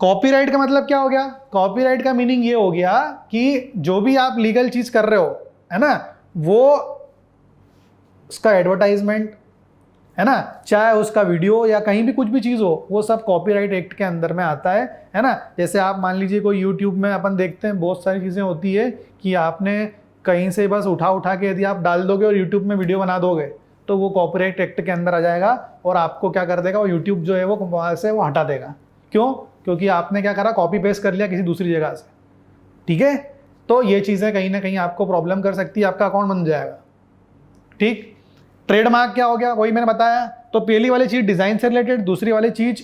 कॉपीराइट का मतलब क्या हो गया, कॉपीराइट का मीनिंग ये हो गया कि जो भी आप लीगल चीज़ कर रहे हो, है ना, वो उसका एडवर्टाइजमेंट, है ना, चाहे उसका वीडियो या कहीं भी कुछ भी चीज़ हो, वो सब कॉपीराइट एक्ट के अंदर में आता है ना। जैसे आप मान लीजिए कोई यूट्यूब में अपन देखते हैं बहुत सारी चीज़ें होती है कि आपने कहीं से बस उठा के यदि आप डाल दोगे और यूट्यूब में वीडियो बना दोगे तो वो कॉपीराइट एक्ट के अंदर आ जाएगा, और आपको क्या कर देगा, वो यूट्यूब जो है वो वहाँ से वो हटा देगा। क्यों, क्योंकि आपने क्या करा, कॉपी पेस्ट कर लिया किसी दूसरी जगह से, ठीक है। तो ये चीज़ें कहीं ना कहीं आपको प्रॉब्लम कर सकती है, आपका अकाउंट बन जाएगा, ठीक। ट्रेडमार्क क्या हो गया, वही मैंने बताया। तो पहली वाली चीज़ डिज़ाइन से रिलेटेड, दूसरी वाली चीज़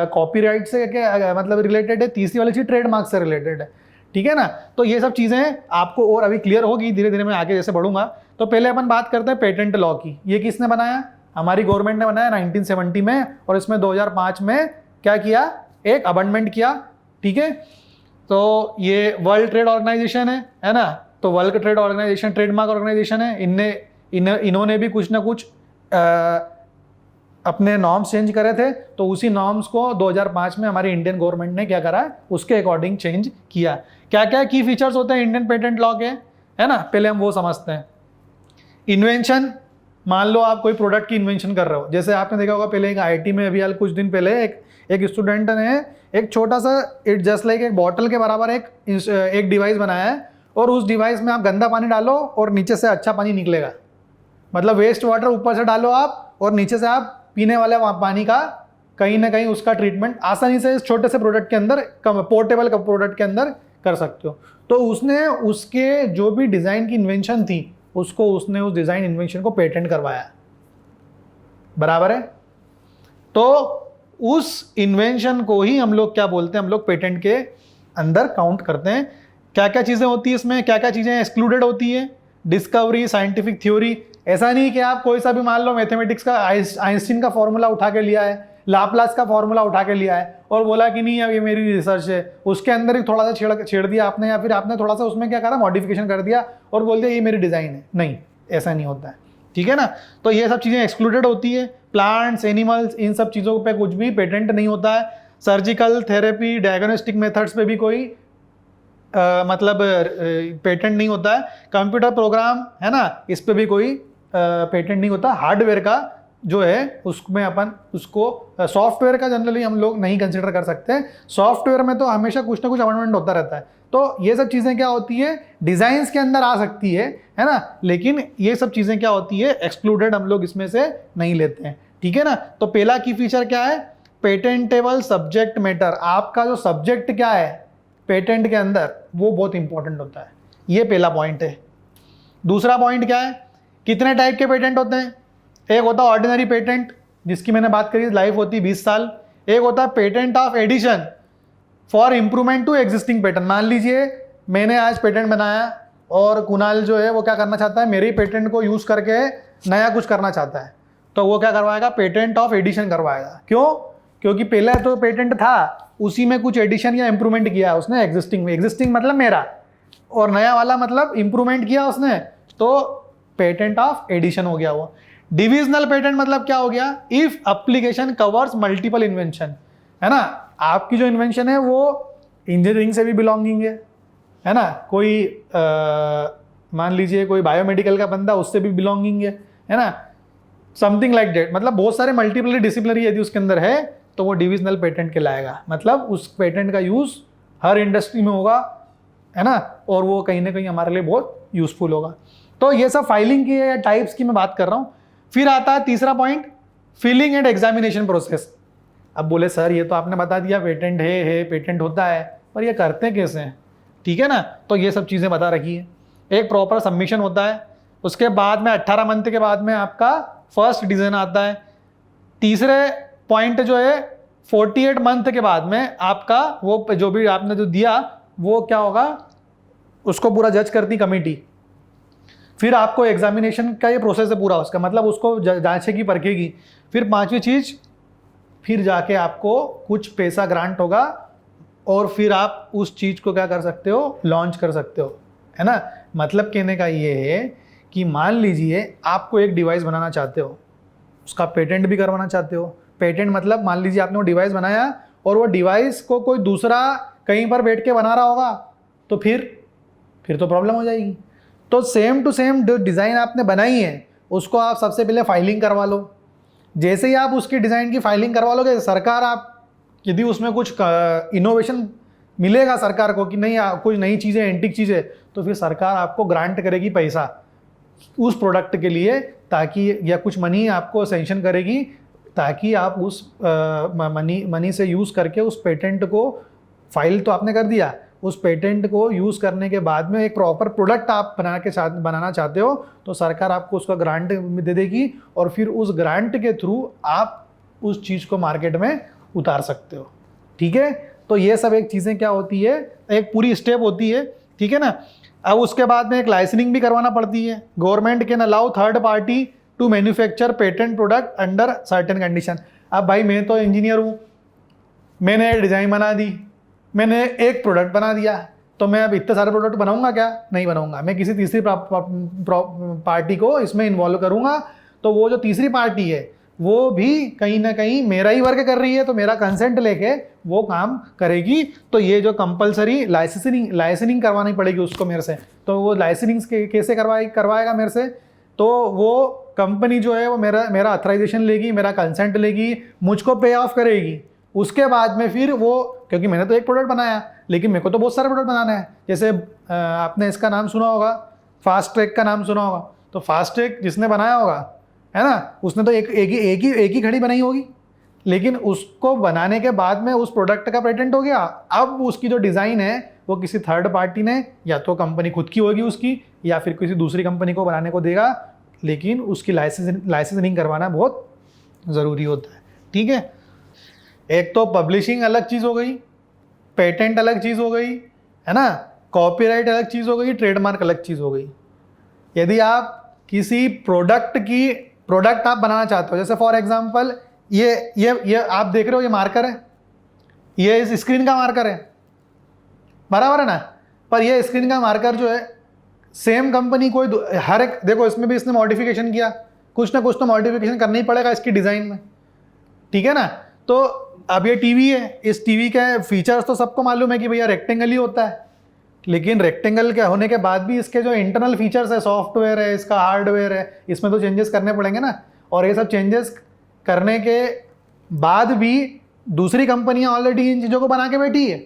कॉपीराइट से क्या मतलब रिलेटेड है, तीसरी वाली चीज़ ट्रेडमार्क से रिलेटेड है, ठीक है ना। तो ये सब चीज़ें आपको और अभी क्लियर होगी, धीरे धीरे मैं आगे जैसे बढ़ूंगा। तो पहले अपन बात करते हैं पेटेंट लॉ की। ये किसने बनाया, हमारी गवर्नमेंट ने बनाया 1970 में, और इसमें 2005 में क्या किया, एक अमेंडमेंट किया, ठीक है। तो ये वर्ल्ड ट्रेड ऑर्गेनाइजेशन है ना, तो world trade organisation trademark organisation है। इन्होंने भी कुछ ना कुछ अपने नॉर्म्स चेंज करे थे, तो उसी नॉर्म्स को 2005 में हमारी इंडियन गवर्नमेंट ने क्या करा, उसके अकॉर्डिंग चेंज किया। क्या क्या की फीचर्स होते हैं इंडियन पेटेंट लॉ के, है ना, पहले हम वो समझते हैं। इन्वेंशन, मान लो आप कोई प्रोडक्ट की इन्वेंशन कर रहे हो, जैसे आपने देखा होगा पहले एक आईटी में अभी कुछ दिन पहले एक स्टूडेंट ने एक छोटा सा इट जस्ट लाइक एक बॉटल के बराबर एक डिवाइस बनाया है, और उस डिवाइस में आप गंदा पानी डालो और नीचे से अच्छा पानी निकलेगा। मतलब वेस्ट वाटर ऊपर से डालो आप, और नीचे से आप पीने वाले पानी का कहीं ना कहीं उसका ट्रीटमेंट आसानी से इस छोटे से प्रोडक्ट के अंदर, पोर्टेबल प्रोडक्ट के अंदर कर सकते हो। तो उसने उसके जो भी डिज़ाइन की इन्वेंशन थी उसने उस डिज़ाइन इन्वेंशन को पेटेंट करवाया, बराबर है। तो उस इन्वेंशन को ही हम लोग क्या बोलते हैं, हम लोग पेटेंट के अंदर काउंट करते हैं। क्या क्या चीज़ें होती है इसमें, क्या क्या चीज़ें एक्सक्लूडेड होती है, डिस्कवरी, साइंटिफिक थ्योरी। ऐसा नहीं कि आप कोई सा भी मान लो मैथमेटिक्स का आइंस्टीन का फॉर्मूला उठा के लिया है, लाप्लास का फॉर्मूला उठा के लिया है और बोला कि नहीं अब ये मेरी रिसर्च है, उसके अंदर ही थोड़ा सा छेड़ दिया आपने, या फिर आपने थोड़ा सा उसमें क्या करा, मॉडिफिकेशन कर दिया और बोल दिया ये मेरी डिज़ाइन है। नहीं, ऐसा नहीं होता है, ठीक है ना। तो ये सब चीज़ें एक्सक्लूडेड होती है। प्लांट्स, एनिमल्स, इन सब चीज़ों पे कुछ भी पेटेंट नहीं होता है। सर्जिकल थेरेपी, डायग्नोस्टिक मेथड्स पे भी कोई मतलब पेटेंट नहीं होता है। कंप्यूटर प्रोग्राम है ना, इस पे भी कोई पेटेंट नहीं होता। हार्डवेयर का जो है उसमें अपन उसको सॉफ्टवेयर का जनरली हम लोग नहीं कंसिडर कर सकते। सॉफ्टवेयर में तो हमेशा कुछ ना कुछ अमेंडमेंट होता रहता है। तो ये सब चीज़ें क्या होती है, डिज़ाइंस के अंदर आ सकती है ना, लेकिन ये सब चीज़ें क्या होती है, एक्सक्लूडेड हम लोग इसमें से नहीं लेते हैं। ठीक है ना। तो पहला की फीचर क्या है, पेटेंटेबल सब्जेक्ट मैटर। आपका जो सब्जेक्ट क्या है पेटेंट के अंदर, वो बहुत इंपॉर्टेंट होता है। ये पहला पॉइंट है। दूसरा पॉइंट क्या है, कितने टाइप के पेटेंट होते हैं। एक होता है ऑर्डिनरी पेटेंट, जिसकी मैंने बात करी, लाइफ होती है 20 साल। एक होता है patent of addition for improvement to existing patent. मान लीजिए मैंने आज पेटेंट बनाया और कुणाल जो है वो क्या करना चाहता है, मेरे ही पेटेंट को यूज़ करके नया कुछ करना चाहता है, तो वो क्या करवाएगा, पेटेंट ऑफ एडिशन करवाएगा। क्यों? क्योंकि पहले तो पेटेंट था, उसी में कुछ एडिशन या इंप्रूवमेंट किया उसने एग्जिस्टिंग में। एग्जिस्टिंग मतलब मेरा, और नया वाला मतलब इंप्रूवमेंट किया उसने, तो पेटेंट ऑफ एडिशन हो गया वो। डिविजनल पेटेंट मतलब क्या हो गया, if application covers multiple invention, है ना। आपकी जो इन्वेंशन है वो इंजीनियरिंग से भी बिलोंगिंग है ना, कोई मान लीजिए कोई बायोमेडिकल का बंदा, उससे भी बिलोंगिंग है ना, समथिंग लाइक दैट। मतलब बहुत सारे मल्टीपल डिसिप्लिनरी यदि उसके अंदर है तो वो डिविजनल पेटेंट कहलाएगा। मतलब उस पेटेंट का यूज़ हर इंडस्ट्री में होगा, है ना, और वो कहीं ना कहीं हमारे लिए बहुत यूजफुल होगा। तो ये सब फाइलिंग की या टाइप्स की मैं बात कर रहा हूँ। फिर आता है तीसरा point, filing and examination process. अब बोले सर ये तो आपने बता दिया पेटेंट है पेटेंट होता है, पर ये करते कैसे हैं, ठीक है ना। तो ये सब चीज़ें बता रखी है। एक प्रॉपर सबमिशन होता है, उसके बाद में 18 मंथ के बाद में आपका फर्स्ट डिज़ाइन आता है। तीसरे पॉइंट जो है 48 मंथ के बाद में आपका वो जो भी आपने जो दिया वो क्या होगा, उसको पूरा जज करती कमेटी। फिर आपको एग्जामिनेशन का ये प्रोसेस है पूरा उसका, मतलब उसको जांचेगी परखेगी। फिर पांचवी चीज़, फिर जाके आपको कुछ पैसा ग्रांट होगा और फिर आप उस चीज़ को क्या कर सकते हो, लॉन्च कर सकते हो, है ना। मतलब कहने का ये है कि मान लीजिए आपको एक डिवाइस बनाना चाहते हो, उसका पेटेंट भी करवाना चाहते हो। पेटेंट मतलब मान लीजिए आपने वो डिवाइस बनाया और वो डिवाइस को कोई दूसरा कहीं पर बैठ के बना रहा होगा, तो फिर तो प्रॉब्लम हो जाएगी। तो सेम टू सेम जो डिज़ाइन आपने बनाई है उसको आप सबसे पहले फाइलिंग करवा लो। जैसे ही आप उसकी डिज़ाइन की फाइलिंग करवा लोगे, सरकार आप यदि उसमें कुछ इनोवेशन मिलेगा सरकार को कि नहीं कुछ नई चीज़ें एंटिक चीज़ें, तो फिर सरकार आपको ग्रांट करेगी पैसा उस प्रोडक्ट के लिए, ताकि या कुछ मनी आपको सेंक्शन करेगी ताकि आप उस मनी से यूज़ करके उस पेटेंट को, फाइल तो आपने कर दिया, उस पेटेंट को यूज़ करने के बाद में एक प्रॉपर प्रोडक्ट आप बनाना चाहते हो, तो सरकार आपको उसका ग्रांट दे देगी और फिर उस ग्रांट के थ्रू आप उस चीज़ को मार्केट में उतार सकते हो। ठीक है, तो ये सब एक चीज़ें क्या होती है, एक पूरी स्टेप होती है, ठीक है ना। अब उसके बाद में एक लाइसेंसिंग भी करवाना पड़ती है। Government can allow third party to manufacture patent product under certain condition. अब भाई मैं तो इंजीनियर हूँ, मैंने डिज़ाइन बना दी, मैंने एक प्रोडक्ट बना दिया, तो मैं अब इतने सारे प्रोडक्ट बनाऊंगा क्या? नहीं बनाऊंगा, मैं किसी तीसरी पार्टी को इसमें इन्वॉल्व करूंगा। तो वो जो तीसरी पार्टी है वो भी कहीं ना कहीं मेरा ही वर्क कर रही है, तो मेरा कंसेंट लेके वो काम करेगी। तो ये जो कंपलसरी लाइसेंसिंग करवानी पड़ेगी उसको मेरे से, तो वो लाइसेंसिंग कैसे करवाएगा मेरे से, तो वो कंपनी जो है वो मेरा अथराइजेशन लेगी, मेरा कंसेंट लेगी, मुझको पे ऑफ करेगी। उसके बाद में फिर वो, क्योंकि मैंने तो एक प्रोडक्ट बनाया लेकिन मेरे को तो बहुत सारे प्रोडक्ट बनाना है। जैसे आपने इसका नाम सुना होगा, फास्ट ट्रैक का नाम सुना होगा, तो फास्ट ट्रैक जिसने बनाया होगा, है ना, उसने तो एक ही घड़ी बनाई होगी, लेकिन उसको बनाने के बाद में उस प्रोडक्ट का पेटेंट हो गया। अब उसकी जो डिज़ाइन है वो किसी थर्ड पार्टी ने, या तो कंपनी खुद की होगी उसकी, या फिर किसी दूसरी कंपनी को बनाने को देगा, लेकिन उसकी लाइसेंसिंग करवाना बहुत ज़रूरी होता है। ठीक है, एक तो पब्लिशिंग अलग चीज़ हो गई, पेटेंट अलग चीज़ हो गई, है ना, कॉपीराइट अलग चीज़ हो गई, ट्रेडमार्क अलग चीज़ हो गई। यदि आप किसी प्रोडक्ट आप बनाना चाहते हो, जैसे फॉर एग्जांपल ये आप देख रहे हो, ये मार्कर है, ये इस स्क्रीन का मार्कर है, बराबर है ना। पर ये स्क्रीन का मार्कर जो है सेम कंपनी कोई हर एक, देखो इसमें भी इसने मॉडिफिकेशन किया, कुछ ना कुछ तो मॉडिफिकेशन करना ही पड़ेगा इसकी डिज़ाइन में, ठीक है ना। तो अब ये टीवी है, इस टीवी के फीचर्स तो सबको मालूम है कि भैया रेक्टेंगल ही होता है, लेकिन रेक्टेंगल के होने के बाद भी इसके जो इंटरनल फीचर्स है, सॉफ्टवेयर है, इसका हार्डवेयर है, इसमें तो चेंजेस करने पड़ेंगे ना। और ये सब चेंजेस करने के बाद भी दूसरी कंपनियां ऑलरेडी इन चीज़ों को बना के बैठी है,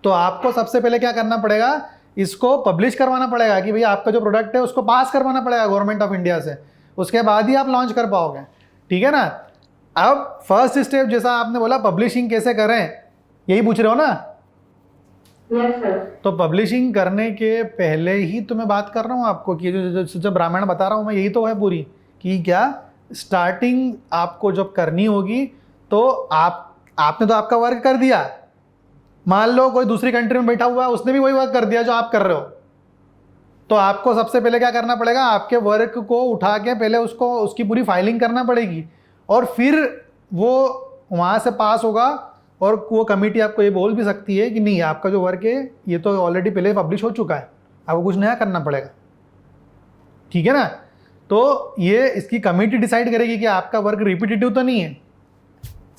तो आपको सबसे पहले क्या करना पड़ेगा, इसको पब्लिश करवाना पड़ेगा कि भैया आपका जो प्रोडक्ट है उसको पास करवाना पड़ेगा गवर्नमेंट ऑफ इंडिया से, उसके बाद ही आप लॉन्च कर पाओगे, ठीक है ना। अब फर्स्ट स्टेप जैसा आपने बोला पब्लिशिंग कैसे करें, यही पूछ रहे हो ना। Yes sir. तो पब्लिशिंग करने के पहले ही तो मैं बात कर रहा हूँ आपको कि जो ब्राह्मण बता रहा हूँ मैं, यही तो है पूरी, कि क्या स्टार्टिंग आपको जब करनी होगी तो आपने तो आपका वर्क कर दिया, मान लो कोई दूसरी कंट्री में बैठा हुआ है उसने भी वही वर्क कर दिया जो आप कर रहे हो, तो आपको सबसे पहले क्या करना पड़ेगा, आपके वर्क को उठा के पहले उसकी पूरी फाइलिंग करना पड़ेगी, और फिर वो वहाँ से पास होगा, और वो कमेटी आपको ये बोल भी सकती है कि नहीं आपका जो वर्क है ये तो ऑलरेडी पहले पब्लिश हो चुका है, आपको कुछ नया करना पड़ेगा, ठीक है ना। तो ये इसकी कमेटी डिसाइड करेगी कि आपका वर्क रिपीटेटिव तो नहीं है,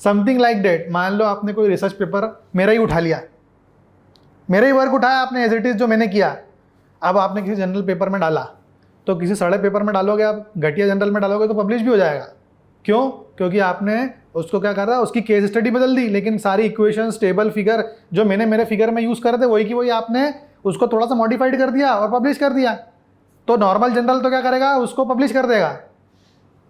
समथिंग लाइक डेट। मान लो आपने कोई रिसर्च पेपर मेरा ही उठा लिया, मेरा ही वर्क उठाया आपने एज इट इज़ जो मैंने किया, अब आपने किसी जनरल पेपर में डाला, तो किसी सड़े पेपर में डालोगे आप, घटिया जनरल में डालोगे तो पब्लिश भी हो जाएगा। क्यों? क्योंकि आपने उसको क्या कर रहा है, उसकी केस स्टडी बदल दी, लेकिन सारी इक्वेशंस, टेबल, फिगर जो मैंने मेरे फिगर में यूज़ करे थे वही की वही आपने उसको थोड़ा सा मॉडिफाइड कर दिया और पब्लिश कर दिया। तो नॉर्मल जनरल तो क्या करेगा, उसको पब्लिश कर देगा,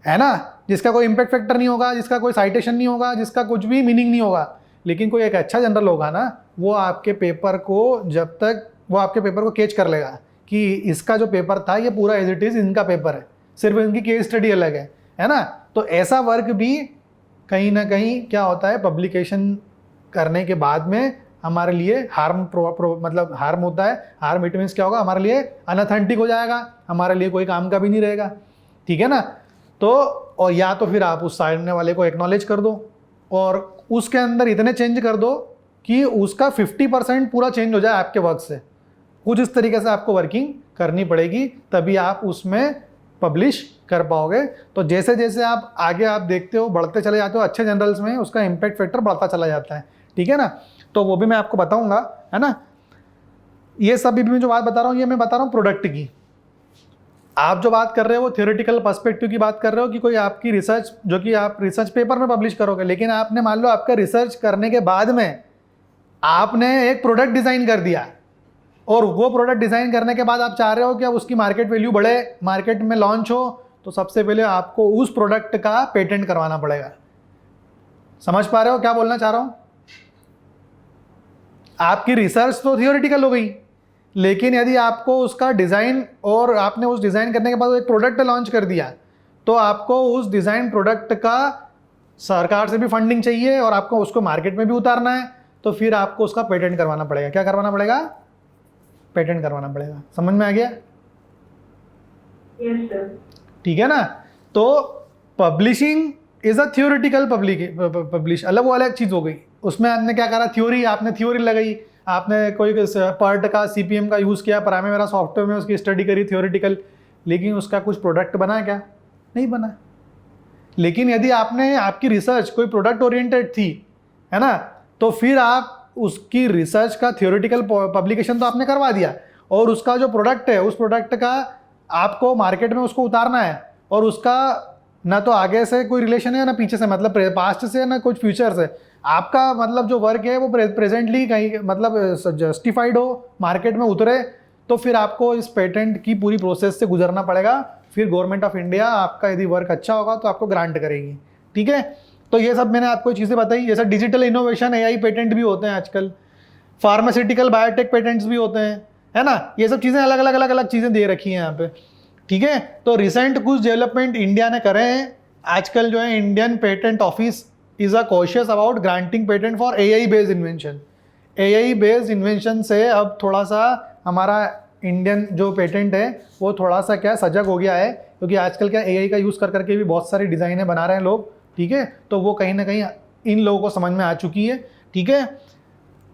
है ना, जिसका कोई इम्पैक्ट फैक्टर नहीं होगा, जिसका कोई साइटेशन नहीं होगा, जिसका कुछ भी मीनिंग नहीं होगा। लेकिन कोई एक अच्छा जनरल होगा ना, वो आपके पेपर को जब तक वो आपके पेपर को कैच कर लेगा कि इसका जो पेपर था ये पूरा एज इट इज़ इनका पेपर है, सिर्फ इनकी केस स्टडी अलग है ना। तो ऐसा वर्क भी कहीं ना कहीं क्या होता है, पब्लिकेशन करने के बाद में हमारे लिए मतलब हार्म होता है। हार्म इट मीन्स क्या होगा, हमारे लिए अनऑथेंटिक हो जाएगा, हमारे लिए कोई काम का भी नहीं रहेगा, ठीक है ना। तो और या तो फिर आप उस सामने वाले को एक्नॉलेज कर दो और उसके अंदर इतने चेंज कर दो कि उसका 50% पूरा चेंज हो जाए आपके वर्क से। कुछ इस तरीके से आपको वर्किंग करनी पड़ेगी, तभी आप उसमें पब्लिश कर पाओगे। तो जैसे जैसे आप आगे आप देखते हो, बढ़ते चले जाते हो अच्छे जनरल्स में, उसका इम्पैक्ट फैक्टर बढ़ता चला जाता है, ठीक है ना। तो वो भी मैं आपको बताऊंगा, है ना। ये सभी भी मैं जो बात बता रहा हूँ, ये मैं बता रहा हूँ प्रोडक्ट की। आप जो बात कर रहे हो वो थियोरेटिकल पर्सपेक्टिव की बात कर रहे हो कि कोई आपकी रिसर्च जो कि आप रिसर्च पेपर में पब्लिश करोगे, लेकिन आपने मान लो आपका रिसर्च करने के बाद में आपने एक प्रोडक्ट डिज़ाइन कर दिया, और वो प्रोडक्ट डिज़ाइन करने के बाद आप चाह रहे हो कि अब उसकी मार्केट वैल्यू बढ़े, मार्केट में लॉन्च हो, तो सबसे पहले आपको उस प्रोडक्ट का पेटेंट करवाना पड़ेगा। समझ पा रहे हो क्या बोलना चाह रहा हूँ? आपकी रिसर्च तो थियोरेटिकल हो गई, लेकिन यदि आपको उसका डिज़ाइन और आपने उस डिज़ाइन करने के बाद एक प्रोडक्ट लॉन्च कर दिया, तो आपको उस डिज़ाइन प्रोडक्ट का सरकार से भी फंडिंग चाहिए और आपको उसको मार्केट में भी उतारना है, तो फिर आपको उसका पेटेंट करवाना पड़ेगा। क्या करवाना पड़ेगा? पेटेंट करवाना पड़ेगा। समझ में आ गया? Yes sir. ठीक है ना। तो publishing is a theoretical publish, अलग वो अलग चीज़ हो गई। उसमें आपने क्या करा, थ्योरी, आपने थ्योरी लगाई, आपने कोई पार्ट का सीपीएम का यूज़ किया, प्राइमेरा सॉफ्टवेयर में उसकी स्टडी करी थियोरिटिकल, लेकिन उसका कुछ प्रोडक्ट बना क्या? नहीं बना। लेकिन यदि आपने आपकी रिसर्च कोई प्रोडक्ट ओरिएंटेड थी, है ना, तो फिर आप उसकी रिसर्च का थियोरिटिकल पब्लिकेशन तो आपने करवा दिया, और उसका जो प्रोडक्ट है उस प्रोडक्ट का आपको मार्केट में उसको उतारना है, और उसका ना तो आगे से कोई रिलेशन है ना पीछे से, मतलब पास्ट से ना कुछ फ्यूचर से। आपका मतलब जो वर्क है वो प्रेजेंटली कहीं मतलब जस्टिफाइड हो, मार्केट में उतरे, तो फिर आपको इस पेटेंट की पूरी प्रोसेस से गुजरना पड़ेगा। फिर गवर्नमेंट ऑफ इंडिया आपका यदि वर्क अच्छा होगा तो आपको ग्रांट करेगी, ठीक है। तो ये सब मैंने आपको चीज़ें बताई। जैसा डिजिटल इनोवेशन, एआई पेटेंट भी होते हैं आजकल, फार्मास्यूटिकल बायोटेक पेटेंट्स भी होते हैं, है ना। ये सब चीज़ें अलग अलग चीज़ें दे रखी हैं यहाँ पे, ठीक है। तो रिसेंट कुछ डेवलपमेंट इंडिया ने करे हैं। आजकल जो है Indian patent office is a cautious about granting patent for AI based invention. AI based invention से अब थोड़ा सा हमारा इंडियन जो पेटेंट है वो थोड़ा सा क्या सजग हो गया है, क्योंकि आजकल क्या एआई का यूज़ कर करके भी बहुत सारी डिज़ाइनें बना रहे हैं लोग, ठीक है। तो वो कहीं ना कहीं इन लोगों को समझ में आ चुकी है, ठीक है।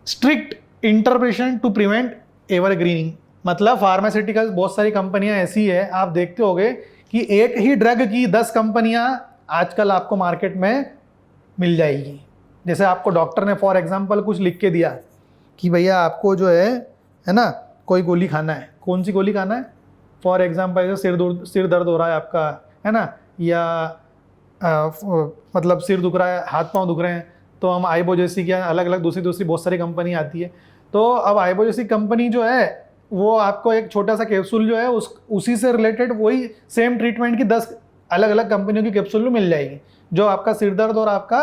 Strict interpretation to prevent evergreening, मतलब फार्मास्यूटिकल्स बहुत सारी कंपनियां ऐसी है, आप देखते होंगे कि एक ही ड्रग की 10 कंपनियां आजकल आपको मार्केट में मिल जाएगी, जैसे आपको डॉक्टर ने फॉर एग्जांपल कुछ लिख के दिया कि भैया आपको जो है ना, कोई गोली खाना है, कौन सी गोली खाना है, फॉर एग्जांपल सिर दर्द हो रहा है आपका, है ना, या मतलब सिर दुख रहा है, हाथ पांव दुख रहे हैं, तो हम आइबो जैसी क्या अलग अलग दूसरी बहुत सारी कंपनी आती है। तो अब आइबो जैसी कंपनी जो है वो आपको एक छोटा सा कैप्सूल जो है उसी से रिलेटेड वही सेम ट्रीटमेंट की 10 अलग अलग कंपनियों की कैप्सूल मिल जाएगी, जो आपका सिर दर्द और आपका,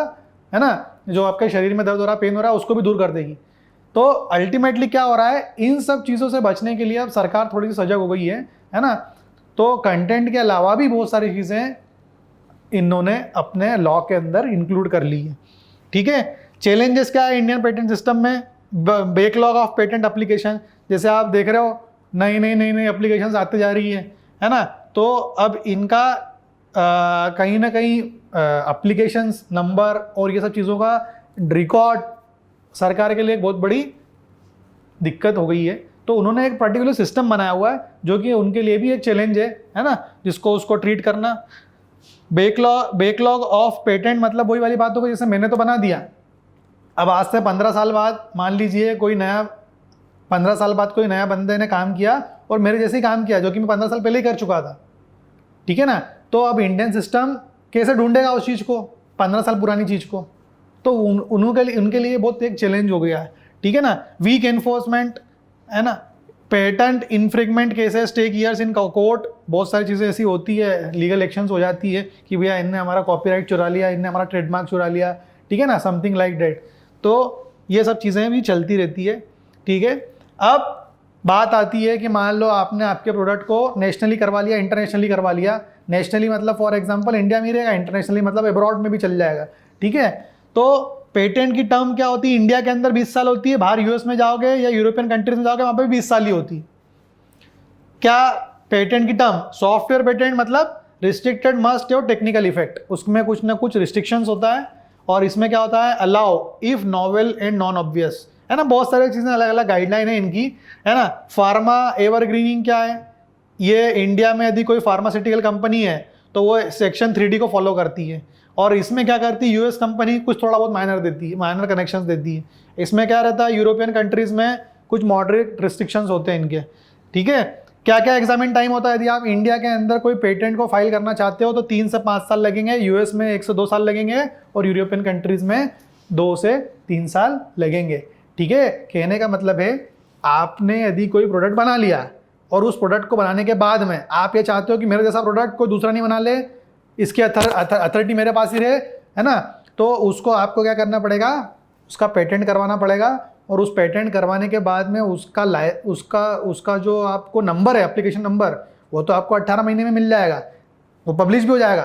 है ना, जो आपके शरीर में दर्द हो रहा है, पेन हो रहा है, उसको भी दूर कर देगी। तो अल्टीमेटली क्या हो रहा है, इन सब चीज़ों से बचने के लिए अब सरकार थोड़ी सी सजग हो गई है ना। तो कंटेंट के अलावा भी बहुत सारी चीज़ें इन्होंने अपने लॉ के अंदर इंक्लूड कर ली है। ठीक है, चैलेंजेस क्या है इंडियन पेटेंट सिस्टम में, बैकलॉग ऑफ पेटेंट एप्लीकेशन, जैसे आप देख रहे हो नई एप्लीकेशंस आती जा रही है ना। तो अब इनका कहीं ना कहीं एप्लीकेशंस नंबर और ये सब चीज़ों का रिकॉर्ड सरकार के लिए एक बहुत बड़ी दिक्कत हो गई है। तो उन्होंने एक पर्टिकुलर सिस्टम बनाया हुआ है जो कि उनके लिए भी एक चैलेंज है ना, जिसको उसको ट्रीट करना। बैकलॉग ऑफ पेटेंट मतलब वही वाली बात हो गई, जैसे मैंने तो बना दिया, अब आज से 15 साल बाद मान लीजिए कोई नया 15 साल बाद कोई नया बंदे ने काम किया और मेरे जैसे ही काम किया जो कि मैं 15 साल पहले ही कर चुका था, ठीक है ना। तो अब इंडियन सिस्टम कैसे ढूंढेगा उस चीज़ को, 15 साल पुरानी चीज़ को, तो उनके लिए बहुत एक चैलेंज हो गया है, ठीक है ना। वीक एनफोर्समेंट, है ना, patent infringement cases take years in court, बहुत सारी चीज़ें ऐसी होती है, लीगल एक्शंस हो जाती है कि भैया इनने हमारा कॉपीराइट चुरा लिया, इनने हमारा ट्रेडमार्क चुरा लिया, ठीक है ना, समथिंग लाइक दैट। तो ये सब चीज़ें भी चलती रहती है, ठीक है। अब बात आती है कि मान लो आपने आपके प्रोडक्ट को नेशनली करवा लिया, इंटरनेशनली करवा लिया। नेशनली मतलब फॉर एग्जांपल इंडिया में ही रहेगा, इंटरनेशनली मतलब अब्रॉड में भी चल जाएगा, ठीक है। तो पेटेंट की टर्म क्या होती है, इंडिया के अंदर 20 साल होती है, बाहर यूएस में जाओगे या यूरोपियन कंट्रीज में जाओगे वहाँ पे 20 साल ही होती है। क्या पेटेंट की टर्म, सॉफ्टवेयर पेटेंट मतलब रिस्ट्रिक्टेड मस्ट और टेक्निकल इफेक्ट, उसमें कुछ ना कुछ रिस्ट्रिक्शंस होता है। और इसमें क्या होता है, allow if novel and non obvious, है ना, बहुत सारी चीज़ें अलग अलग गाइडलाइन है इनकी, है ना। फार्मा एवरग्रीनिंग क्या है, ये इंडिया में यदि कोई फार्मास्यूटिकल कंपनी है तो वो सेक्शन 3D को फॉलो करती है। और इसमें क्या करती है, यूएस कंपनी कुछ थोड़ा बहुत माइनर देती है, माइनर कनेक्शंस देती है। इसमें क्या रहता है, यूरोपियन कंट्रीज़ में कुछ मॉडरेट रिस्ट्रिक्शंस होते हैं इनके, ठीक है। क्या क्या एग्जामिन टाइम होता है, यदि आप इंडिया के अंदर कोई पेटेंट को फाइल करना चाहते हो तो 3 से 5 साल लगेंगे, यूएस में 1 से 2 साल लगेंगे और यूरोपियन कंट्रीज़ में 2 से 3 साल लगेंगे, ठीक है। कहने का मतलब है आपने यदि कोई प्रोडक्ट बना लिया और उस प्रोडक्ट को बनाने के बाद में आप ये चाहते हो कि मेरे जैसा प्रोडक्ट कोई दूसरा नहीं बना ले, इसकी अथॉरिटी मेरे पास ही रहे, है ना, तो उसको आपको क्या करना पड़ेगा, उसका पेटेंट करवाना पड़ेगा। और उस पेटेंट करवाने के बाद में उसका जो आपको नंबर है, एप्लीकेशन नंबर, वो तो आपको 18 महीने में मिल जाएगा, वो पब्लिश भी हो जाएगा,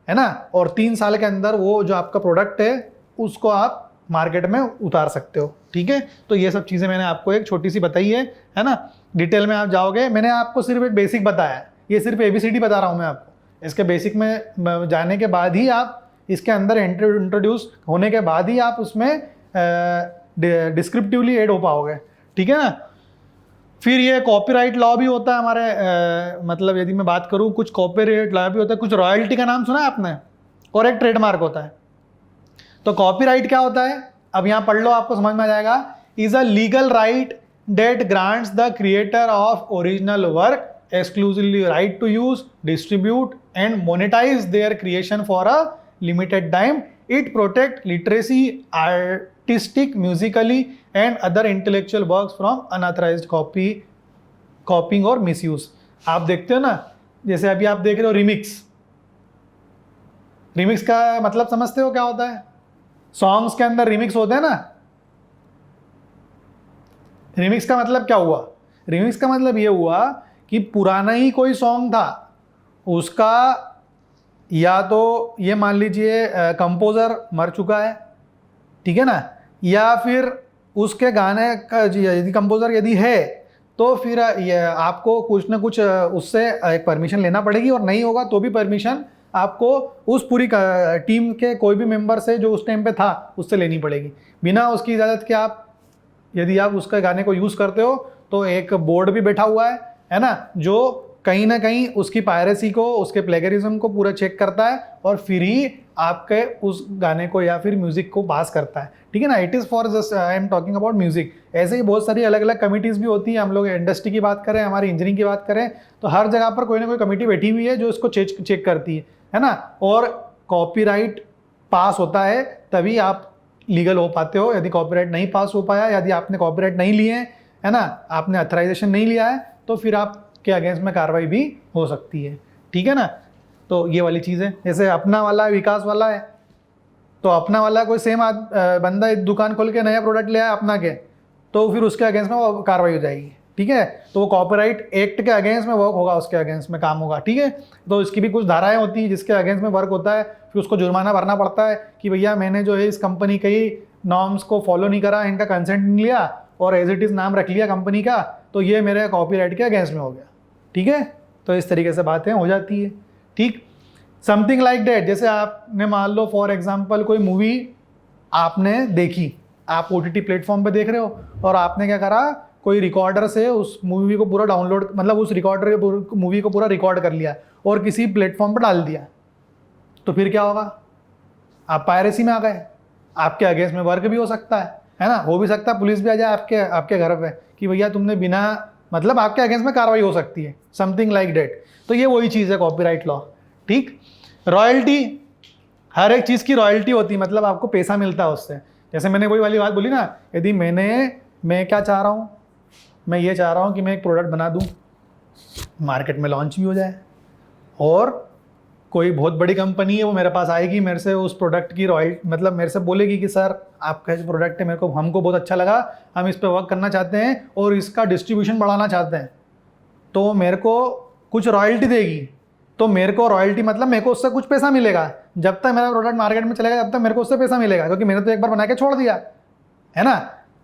है ना। और 3 साल के अंदर वो जो आपका प्रोडक्ट है उसको आप मार्केट में उतार सकते हो, ठीक है। तो ये सब चीज़ें मैंने आपको एक छोटी सी बताई है ना। डिटेल में आप जाओगे, मैंने आपको सिर्फ एक बेसिक बताया है, ये सिर्फ ABCD बता रहा हूँ मैं आपको। इसके बेसिक में जाने के बाद ही आप इसके अंदर इंट्रोड्यूस होने के बाद ही आप उसमें डिस्क्रिप्टिवली ऐड हो पाओगे, ठीक है ना। फिर ये कॉपीराइट लॉ भी होता है हमारे, मतलब यदि मैं बात करूँ, कुछ कॉपीराइट लॉ भी होता है, कुछ रॉयल्टी का नाम सुना है आपने, और एक ट्रेडमार्क होता है। तो कॉपीराइट क्या होता है, अब यहाँ पढ़ लो, आपको समझ में आ जाएगा। Is a legal right that grants the creator of original work exclusively right to use, distribute and monetize their creation for a limited time. It protect literacy, artistic, musically and other intellectual works from unauthorized copying और misuse. आप देखते हो ना, जैसे अभी आप देख रहे हो रिमिक्स का मतलब समझते हो क्या होता है, सॉन्ग्स के अंदर रिमिक्स होते हैं ना। रिमिक्स का मतलब क्या हुआ, रिमिक्स का मतलब ये हुआ कि पुराना ही कोई सॉन्ग था, उसका या तो ये मान लीजिए कंपोज़र मर चुका है, ठीक है ना, या फिर उसके गाने का यदि कंपोज़र यदि है तो फिर ये आपको कुछ ना कुछ उससे एक परमिशन लेना पड़ेगी, और नहीं होगा तो भी परमिशन आपको उस पूरी टीम के कोई भी मेंबर से जो उस टाइम पे था उससे लेनी पड़ेगी। बिना उसकी इजाज़त के आप यदि आप उसके गाने को यूज़ करते हो तो एक बोर्ड भी बैठा हुआ है ना, जो कहीं ना कहीं उसकी पायरेसी को, उसके प्लेगरिज्म को पूरा चेक करता है और फिर ही आपके उस गाने को या फिर म्यूजिक को पास करता है, ठीक है ना। It is for just I am talking about music. ऐसे ही बहुत सारी अलग अलग कमिटीज़ भी होती हैं। हम लोग इंडस्ट्री की बात करें, हमारी इंजीनियरिंग की बात करें, तो हर जगह पर कोई ना कोई कमेटी बैठी हुई है जो इसको चेक करती है ना। और कॉपीराइट पास होता है तभी आप लीगल हो पाते हो। यदि कॉपीराइट नहीं पास हो पाया, यदि आपने कॉपीराइट नहीं लिए है ना, आपने अथराइजेशन नहीं लिया है, तो फिर आपके अगेंस्ट में कार्रवाई भी हो सकती है, ठीक है ना। तो ये वाली चीज़ है। जैसे अपना वाला विकास वाला है, तो अपना वाला कोई सेम बंदा एक दुकान खोल के नया प्रोडक्ट ले आया अपना के, तो फिर उसके अगेंस्ट में वो कार्रवाई हो जाएगी, ठीक है। तो वो कॉपीराइट एक्ट के अगेंस्ट में वर्क होगा, उसके अगेंस्ट में काम होगा, ठीक है। तो इसकी भी कुछ धाराएं होती हैं जिसके अगेंस्ट में वर्क होता है, फिर उसको जुर्माना भरना पड़ता है कि भैया मैंने जो है इस कंपनी के ही नॉर्म्स को फॉलो नहीं करा, इनका कंसेंट नहीं लिया और एज इट इज़ नाम रख लिया कंपनी का, तो ये मेरे कॉपीराइट के अगेंस्ट में हो गया, ठीक है। तो इस तरीके से बातें हो जाती है, ठीक। समथिंग लाइक डेट, जैसे आपने मान लो फॉर एग्जांपल कोई मूवी आपने देखी, आप OTT प्लेटफॉर्म पे देख रहे हो और आपने क्या करा, कोई रिकॉर्डर से उस मूवी को पूरा डाउनलोड, मतलब उस रिकॉर्डर के मूवी को पूरा रिकॉर्ड कर लिया और किसी प्लेटफॉर्म पर डाल दिया, तो फिर क्या होगा, आप पायरेसी में आ गए, आपके अगेंस्ट में वर्क भी हो सकता है ना। हो भी सकता है पुलिस भी आ जाए आपके घर पे कि भैया तुमने बिना, मतलब आपके अगेंस्ट में कार्रवाई हो सकती है, समथिंग लाइक डेट। तो ये वही चीज़ है कॉपीराइट लॉ, ठीक। रॉयल्टी, हर एक चीज़ की रॉयल्टी होती है, मतलब आपको पैसा मिलता है उससे। जैसे मैंने वही वाली बात बोली ना, यदि मैं क्या चाह रहा हूँ, मैं ये चाह रहा हूँ कि मैं एक प्रोडक्ट बना दूँ, मार्केट में लॉन्च भी हो जाए, और कोई बहुत बड़ी कंपनी है वो मेरे पास आएगी, मेरे से उस प्रोडक्ट की रॉयल्टी, मतलब मेरे से बोलेगी कि सर आपका जो प्रोडक्ट है हमको बहुत अच्छा लगा, हम इस पर वर्क करना चाहते हैं और इसका डिस्ट्रीब्यूशन बढ़ाना चाहते हैं, तो मेरे को कुछ रॉयल्टी देगी। तो मेरे को रॉयल्टी मतलब मेरे को उससे कुछ पैसा मिलेगा, जब तक मेरा प्रोडक्ट मार्केट में चलेगा तब तक मेरे को उससे पैसा मिलेगा, क्योंकि मैंने तो एक बार बना के छोड़ दिया है ना।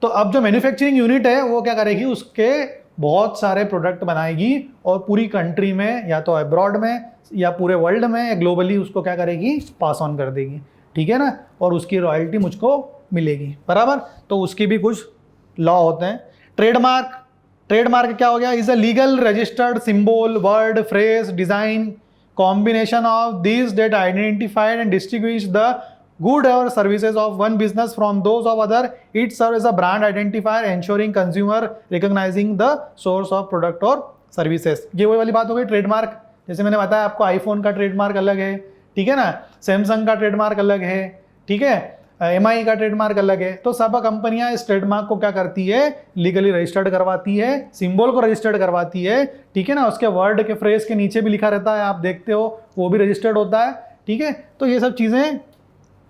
तो अब जो मैन्युफैक्चरिंग यूनिट है वो क्या करेगी, उसके बहुत सारे प्रोडक्ट बनाएगी और पूरी कंट्री में या तो अब्रॉड में या पूरे वर्ल्ड में या ग्लोबली उसको क्या करेगी, पास ऑन कर देगी, ठीक है ना। और उसकी रॉयल्टी मुझको मिलेगी, बराबर। तो उसकी भी कुछ लॉ होते हैं। ट्रेडमार्क क्या हो गया, is a legal registered symbol, word, phrase, design, combination of these that identified and distinguish the good or services of one business from those of other. It serves as a brand identifier, ensuring consumer recognizing the source of product or services. ये वही वाली बात हो गई trademark. जैसे मैंने बताया आपको, आईफोन का ट्रेडमार्क अलग है, ठीक है ना, सैमसंग का ट्रेडमार्क अलग है, ठीक है, MI का ट्रेडमार्क अलग है। तो सब कंपनियां इस ट्रेडमार्क को क्या करती है, लीगली रजिस्टर्ड करवाती है, सिंबल को रजिस्टर्ड करवाती है, ठीक है ना। उसके वर्ड के फ्रेज के नीचे भी लिखा रहता है, आप देखते हो, वो भी रजिस्टर्ड होता है, ठीक है। तो ये सब चीज़ें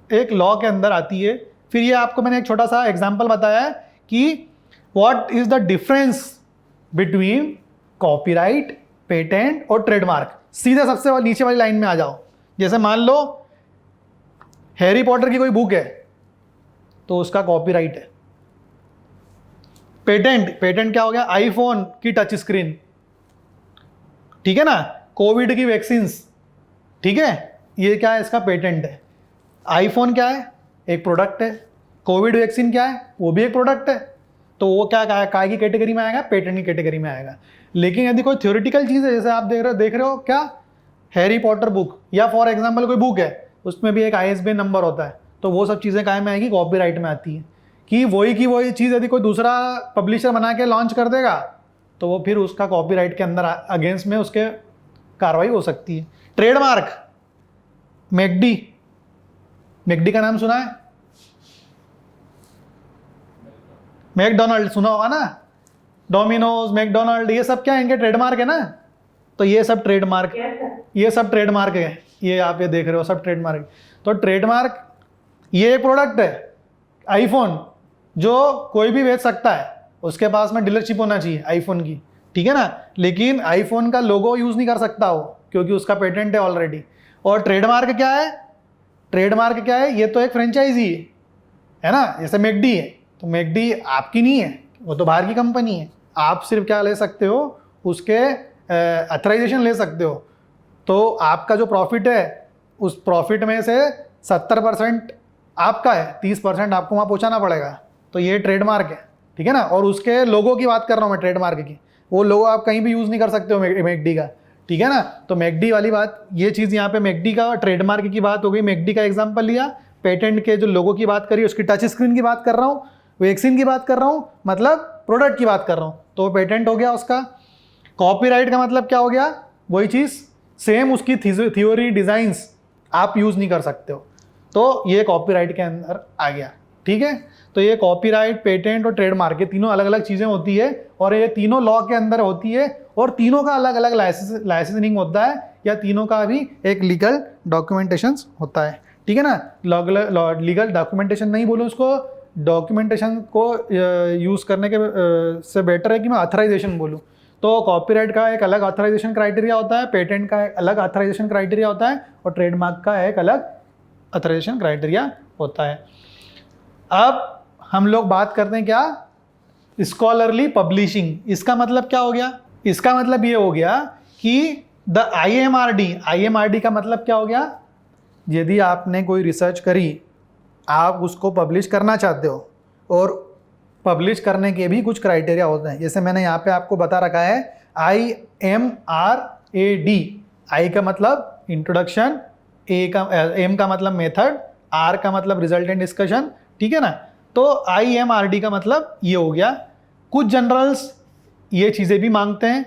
एक लॉ के अंदर आती है। फिर ये आपको मैंने एक छोटा सा एग्जाम्पल बताया कि what is the difference between copyright, patent और ट्रेडमार्क। सीधे सबसे नीचे वाली लाइन में आ जाओ। जैसे मान लो हैरी पॉटर की कोई बुक है, तो उसका कॉपीराइट है। पेटेंट क्या हो गया, आईफोन की टच स्क्रीन, ठीक है ना, कोविड की वैक्सीन्स, ठीक है, ये क्या है, इसका पेटेंट है। आईफोन क्या है, एक प्रोडक्ट है। कोविड वैक्सीन क्या है, वो भी एक प्रोडक्ट है। तो वो क्या काय की कैटेगरी में आएगा, पेटेंट की कैटेगरी में आएगा। लेकिन यदि कोई थ्योरेटिकल चीज़ है, जैसे आप देख रहे हो क्या, हैरी पॉटर बुक, या फॉर एग्जाम्पल कोई बुक है, उसमें भी एक ISBN नंबर होता है, तो वो सब चीज़ें काय में आएगी, कॉपीराइट में आती है। कि वही चीज़ यदि कोई दूसरा पब्लिशर बना के लॉन्च कर देगा, तो वो फिर उसका कॉपीराइट के अंदर अगेंस्ट में उसके कार्रवाई हो सकती है। ट्रेडमार्क, मैकडी का नाम सुना है, मैकडोनल्ड सुना होगा ना, डोमिनोज, मैकडोनल्ड, ये सब क्या है, इनके ट्रेडमार्क है ना। तो ये सब ट्रेडमार्क, ये सब ट्रेडमार्क है, ये आप ये देख रहे हो सब ट्रेडमार्क। तो ट्रेडमार्क ये एक प्रोडक्ट है आईफोन, जो कोई भी बेच सकता है, उसके पास में डीलरशिप होना चाहिए आईफोन की, ठीक है ना। लेकिन आईफोन का लोगो यूज़ नहीं कर सकता वो, क्योंकि उसका पेटेंट है ऑलरेडी। और ट्रेडमार्क क्या है, ट्रेडमार्क क्या है, ये तो एक फ्रेंचाइजी है ना। जैसे मैकडी है, तो मैकडी आपकी नहीं है, वो तो बाहर की कंपनी है। आप सिर्फ क्या ले सकते हो, उसके अथराइजेशन ले सकते हो। तो आपका जो प्रॉफिट है, उस प्रॉफिट में से 70% आपका है, 30% आपको वहाँ पहुँचाना पड़ेगा। तो ये ट्रेडमार्क है, ठीक है ना। और उसके लोगों की बात कर रहा हूँ मैं, ट्रेडमार्क की। वो लोगो आप कहीं भी यूज़ नहीं कर सकते हो मैकडी का, ठीक है ना। तो मैकडी वाली बात, ये चीज़ यहाँ पे मैकडी का ट्रेडमार्क की बात हो गई, मैकडी का एग्जांपल लिया, पेटेंट के जो लोगो की बात करी, उसकी टच स्क्रीन की बात कर रहा हूँ, वैक्सीन की बात कर रहा हूँ, मतलब प्रोडक्ट की बात कर रहा हूँ, तो पेटेंट हो गया उसका। कॉपीराइट का मतलब क्या हो गया, वही चीज़ सेम, उसकी थ्योरी डिज़ाइंस आप यूज़ नहीं कर सकते हो, तो ये कॉपीराइट के अंदर आ गया। ठीक है, तो ये कॉपीराइट, पेटेंट और ट्रेडमार्क, ये तीनों अलग अलग चीज़ें होती है और ये तीनों लॉ के अंदर होती है और तीनों का अलग अलग लाइसेंसिंग होता है या तीनों का भी एक लीगल डॉक्यूमेंटेशन होता है। ठीक है ना, लीगल डॉक्यूमेंटेशन नहीं बोलूँ उसको, डॉक्यूमेंटेशन को यूज़ करने के से बेटर है कि मैं ऑथराइजेशन बोलूँ। तो कॉपीराइट का एक अलग ऑथराइजेशन क्राइटेरिया होता है, पेटेंट का एक अलग ऑथराइजेशन क्राइटेरिया होता है और ट्रेडमार्क का एक अलग ऑथराइजेशन क्राइटेरिया होता है। अब हम लोग बात करते हैं क्या, स्कॉलरली पब्लिशिंग। इसका मतलब क्या हो गया, इसका मतलब ये हो गया कि द IMRD का मतलब क्या हो गया, यदि आपने कोई रिसर्च करी, आप उसको पब्लिश करना चाहते हो और पब्लिश करने के भी कुछ क्राइटेरिया होते हैं, जैसे मैंने यहाँ पे आपको बता रखा है IMRAD। आई का मतलब इंट्रोडक्शन, एम का मतलब मेथड, आर का मतलब रिजल्ट एंड डिस्कशन। ठीक है ना, तो IMRD का मतलब ये हो गया। कुछ जनरल्स ये चीज़ें भी मांगते हैं,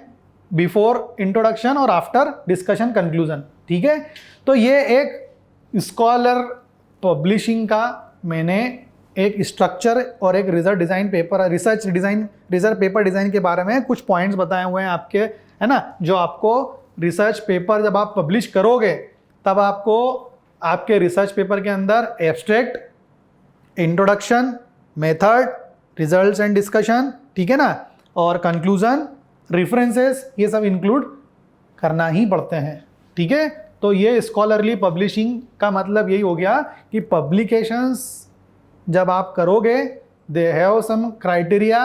बिफोर इंट्रोडक्शन और आफ्टर डिस्कशन कंक्लूजन। ठीक है, तो ये एक स्कॉलर पब्लिशिंग का मैंने एक स्ट्रक्चर और एक रिसर्च पेपर डिज़ाइन के बारे में कुछ पॉइंट्स बताए हुए हैं आपके, है ना, जो आपको रिसर्च पेपर जब आप पब्लिश करोगे तब आपको आपके रिसर्च पेपर के अंदर abstract, introduction, method, results and discussion, ठीक है ना, और कंक्लूजन, रेफरेंसेस, ये सब इंक्लूड करना ही पड़ते हैं। ठीक है, तो ये स्कॉलरली पब्लिशिंग का मतलब यही हो गया कि पब्लिकेशंस जब आप करोगे, they have some criteria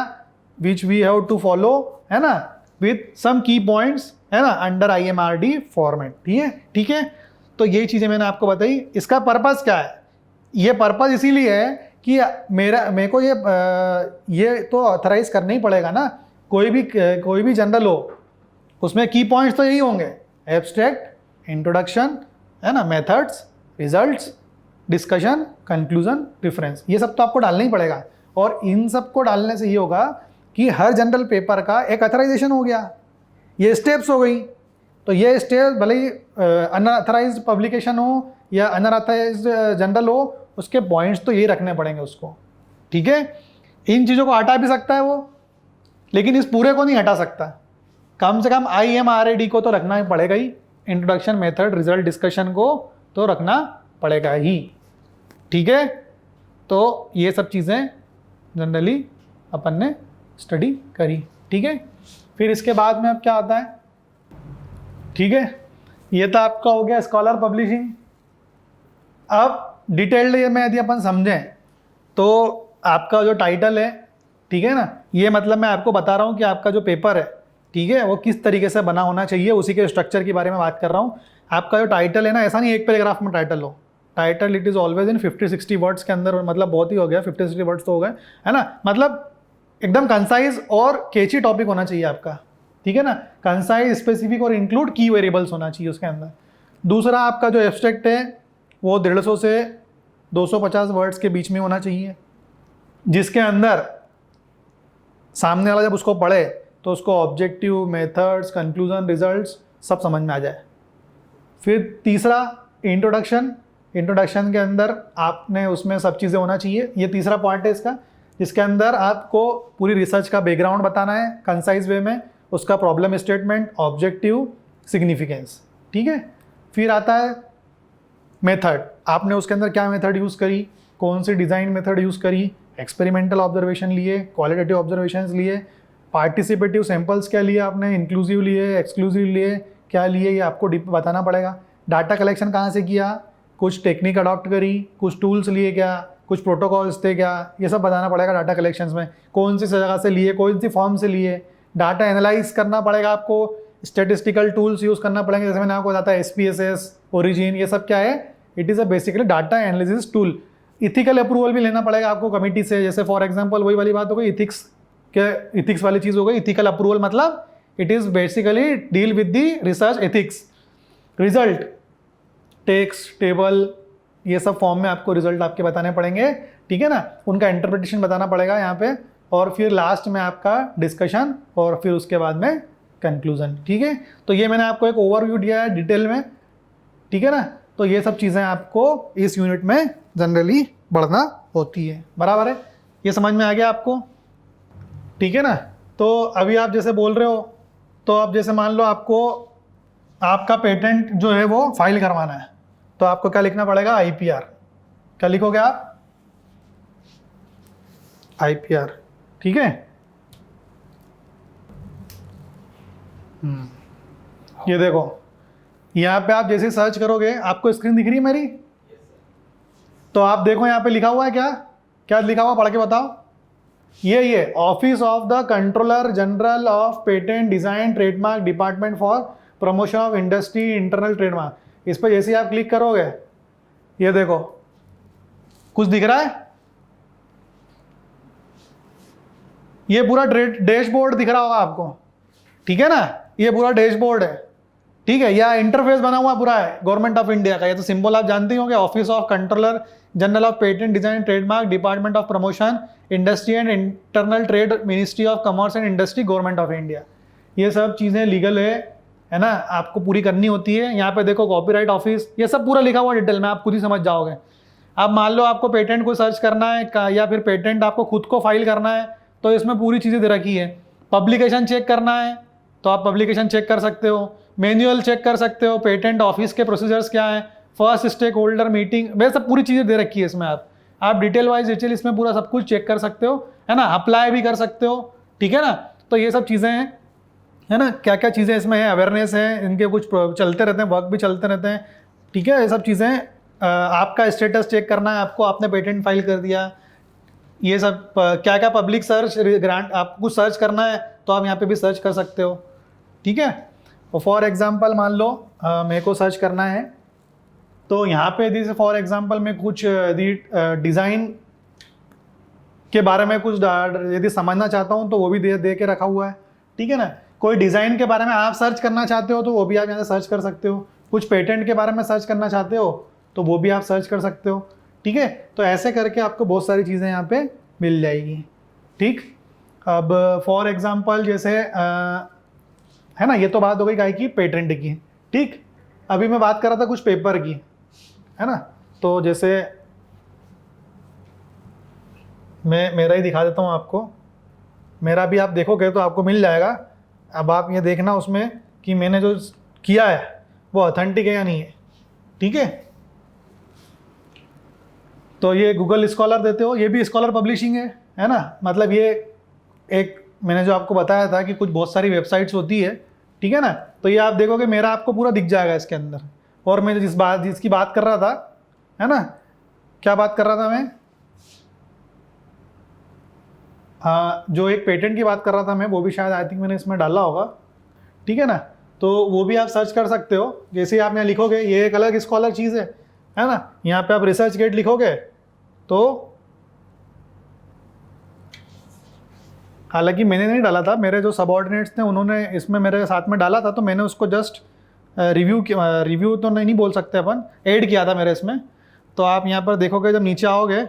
which we have to follow, है ना, विथ सम की पॉइंट्स, है ना, अंडर IMRD फॉर्मेट। ठीक है, तो ये चीज़ें मैंने आपको बताई। इसका पर्पस क्या है, ये पर्पस इसीलिए है कि मेरे को ये तो ऑथराइज करना ही पड़ेगा ना, कोई भी जनरल हो उसमें की पॉइंट्स तो यही होंगे, एब्स्ट्रैक्ट, इंट्रोडक्शन, है ना, methods, results, discussion, conclusion, reference, ये सब तो आपको डालना ही पड़ेगा। और इन सब को डालने से ये होगा कि हर जनरल पेपर का एक ऑथराइजेशन हो गया, ये स्टेप्स हो गई। तो ये स्टेप भले ही अनऑथराइज्ड पब्लिकेशन हो या अनऑथराइज्ड जनरल हो, उसके पॉइंट्स तो यही रखने पड़ेंगे उसको। ठीक है, इन चीज़ों को हटा भी सकता है वो, लेकिन इस पूरे को नहीं हटा सकता। कम से कम IMRAD को तो रखना ही पड़ेगा ही, इंट्रोडक्शन, मेथड, रिजल्ट, डिस्कशन को तो रखना पड़ेगा ही। ठीक है, तो ये सब चीज़ें जनरली अपन ने स्टडी करी। ठीक है, फिर इसके बाद में अब क्या आता है, ठीक है, ये तो आपका हो गया स्कॉलर पब्लिशिंग। अब डिटेल्ड में यदि अपन समझें तो आपका जो टाइटल है, ठीक है ना, ये मतलब मैं आपको बता रहा हूँ कि आपका जो पेपर है, ठीक है, वो किस तरीके से बना होना चाहिए, उसी के स्ट्रक्चर के बारे में बात कर रहा हूँ। आपका जो टाइटल है ना, ऐसा नहीं एक पैराग्राफ में टाइटल हो, title it is always in 50-60 words के अंदर, मतलब बहुत ही हो गया 50-60 वर्ड्स तो हो गए, है ना, मतलब एकदम कंसाइज और कैची टॉपिक होना चाहिए आपका। ठीक है ना, कंसाइज, स्पेसिफिक और इंक्लूड की वेरिएबल्स होना चाहिए उसके अंदर। दूसरा, आपका जो एब्स्ट्रैक्ट है वो 150 से 250 वर्ड्स के बीच में होना चाहिए, जिसके अंदर सामने वाला जब उसको पढ़े तो उसको ऑब्जेक्टिव, मेथड्स, कंक्लूजन, रिजल्ट्स सब समझ में आ जाए। फिर तीसरा, इंट्रोडक्शन के अंदर आपने उसमें सब चीज़ें होना चाहिए, ये तीसरा पॉइंट है इसका, जिसके अंदर आपको पूरी रिसर्च का बैकग्राउंड बताना है कंसाइज वे में, उसका प्रॉब्लम स्टेटमेंट, ऑब्जेक्टिव, सिग्निफिकेंस। ठीक है, फिर आता है मेथड, आपने उसके अंदर क्या मेथड यूज़ करी, कौन सी डिज़ाइन मेथड यूज़ करी, एक्सपेरिमेंटल ऑब्जर्वेशन लिए, क्वालिटेटिव ऑब्जर्वेशंस लिए, पार्टिसिपेटिव सैंपल्स क्या लिए आपने, इंक्लूसिव लिए, एक्सक्लूसिव लिए, क्या लिए, ये आपको बताना पड़ेगा। डाटा कलेक्शन कहाँ से किया, कुछ टेक्निक अडॉप्ट करी, कुछ टूल्स लिए क्या, कुछ प्रोटोकॉल्स थे क्या, ये सब बताना पड़ेगा डाटा कलेक्शंस में। कौन सी जगह से लिए, कौन सी फॉर्म से लिए, डाटा एनालाइज करना पड़ेगा आपको, स्टेटिस्टिकल टूल्स यूज़ करना पड़ेंगे, जैसे मैंने आपको बताया SPSS, ओरिजिन, ये सब क्या है, it is a basically data analysis tool. Ethical approval भी लेना पड़ेगा आपको कमिटी से, जैसे फॉर एग्जांपल वही वाली बात हो गई, इथिक्स वाली चीज़ हो गई। इथिकल अप्रूवल मतलब it is basically deal with the research ethics. Result, text, table, ये सब फॉर्म में आपको रिजल्ट आपके बताने पड़ेंगे, ठीक है ना, उनका इंटरप्रिटेशन बताना पड़ेगा यहाँ पे, और फिर लास्ट में आपका डिस्कशन और फिर उसके बाद में कंक्लूजन, ठीक है। तो ये मैंने आपको एक ओवरव्यू दिया है डिटेल में, ठीक है ना। तो ये सब चीज़ें आपको इस यूनिट में जनरली पढ़ना होती है, बराबर है, ये समझ में आ गया आपको, ठीक है ना। तो अभी आप जैसे बोल रहे हो, तो अब जैसे मान लो आपको आपका पेटेंट जो है वो फाइल करवाना है, तो आपको क्या लिखना पड़ेगा, IPR। क्या लिखोगे आप, IPR, ठीक है। ये देखो यहाँ पे आप जैसे सर्च करोगे, आपको स्क्रीन दिख रही है मेरी, तो आप देखो यहाँ पे लिखा हुआ है, क्या क्या लिखा हुआ, पढ़ के बताओ। ये office of the controller general of patent design trademark department for promotion of industry internal trademark, इस पर जैसे आप क्लिक करोगे, ये देखो कुछ दिख रहा है, ये पूरा डैशबोर्ड दिख रहा होगा आपको, ठीक है ना, ये पूरा डैशबोर्ड है, ठीक है, या इंटरफेस बना हुआ पूरा है गवर्नमेंट ऑफ इंडिया का। ये तो सिंबल आप जानते ही होंगे, office of controller general of patent design trademark department of promotion industry and internal trade ministry of commerce and industry government of India. ये सब चीज़ें लीगल है ना, आपको पूरी करनी होती है। यहाँ पे देखो कॉपीराइट ऑफिस, ये सब पूरा लिखा हुआ डिटेल में, आप खुद ही समझ जाओगे। अब मान लो आपको पेटेंट को सर्च करना है या फिर पेटेंट आपको खुद को फाइल करना है, तो इसमें पूरी चीज़ें दे रखी है। पब्लिकेशन चेक करना है तो आप पब्लिकेशन चेक कर सकते हो, मैनुअल चेक कर सकते हो, पेटेंट ऑफिस के प्रोसीजर्स क्या हैं, फर्स्ट स्टेक होल्डर मीटिंग, वे सब पूरी चीज़ें दे रखी है इसमें। आप डिटेल वाइज डिटेल इसमें पूरा सब कुछ चेक कर सकते हो, है ना, अप्लाई भी कर सकते हो, ठीक है ना। तो ये सब चीज़ें हैं, है ना, क्या क्या चीज़ें इसमें है, अवेयरनेस है, इनके कुछ चलते रहते हैं, वर्क भी चलते रहते हैं, ठीक है। ये सब चीज़ें, आपका स्टेटस चेक करना है आपको, आपने पेटेंट फाइल कर दिया, ये सब क्या क्या पब्लिक सर्च ग्रांट, आपको कुछ सर्च करना है तो आप यहाँ पे भी सर्च कर सकते हो, ठीक है। और फॉर एग्जांपल मान लो मेरे को सर्च करना है, तो यहाँ पे जैसे फॉर एग्जांपल मैं कुछ डिज़ाइन के बारे में कुछ यदि समझना चाहता हूँ तो वो भी दे के रखा हुआ है, ठीक है ना। कोई डिज़ाइन के बारे में आप सर्च करना चाहते हो तो वो भी आप यहाँ से सर्च कर सकते हो, कुछ पेटेंट के बारे में सर्च करना चाहते हो तो वो भी आप सर्च कर सकते हो, ठीक है। तो ऐसे करके आपको बहुत सारी चीज़ें यहाँ पे मिल जाएगी, ठीक। अब फॉर एग्जांपल जैसे है ना, ये तो बात हो गई काय की, पेटेंट की, ठीक। अभी मैं बात कर रहा था कुछ पेपर की, है ना। तो जैसे मैं मेरा ही दिखा देता हूँ आपको, मेरा भी आप देखोगे तो आपको मिल जाएगा। अब आप ये देखना उसमें कि मैंने जो किया है वो ऑथेंटिक है या नहीं है, ठीक है। तो ये गूगल स्कॉलर देते हो, ये भी स्कॉलर पब्लिशिंग है ना। मतलब ये एक मैंने जो आपको बताया था कि कुछ बहुत सारी वेबसाइट्स होती है, ठीक है ना। तो ये आप देखोगे मेरा आपको पूरा दिख जाएगा इसके अंदर। और मैं जिसकी बात कर रहा था, है ना, क्या बात कर रहा था मैं, हाँ, जो एक पेटेंट की बात कर रहा था मैं, वो भी शायद आई थिंक मैंने इसमें डाला होगा, ठीक है ना। तो वो भी आप सर्च कर सकते हो। जैसे आप यहाँ लिखोगे, ये एक अलग स्कॉलर चीज़ है ना। यहाँ पे आप रिसर्च गेट लिखोगे तो, हालांकि मैंने नहीं डाला था, मेरे जो सबऑर्डिनेट्स थे उन्होंने इसमें मेरे साथ में डाला था, तो मैंने उसको जस्ट रिव्यू तो नहीं बोल सकते अपन, ऐड किया था मेरे इसमें। तो आप यहाँ पर देखोगे, जब नीचे आओगे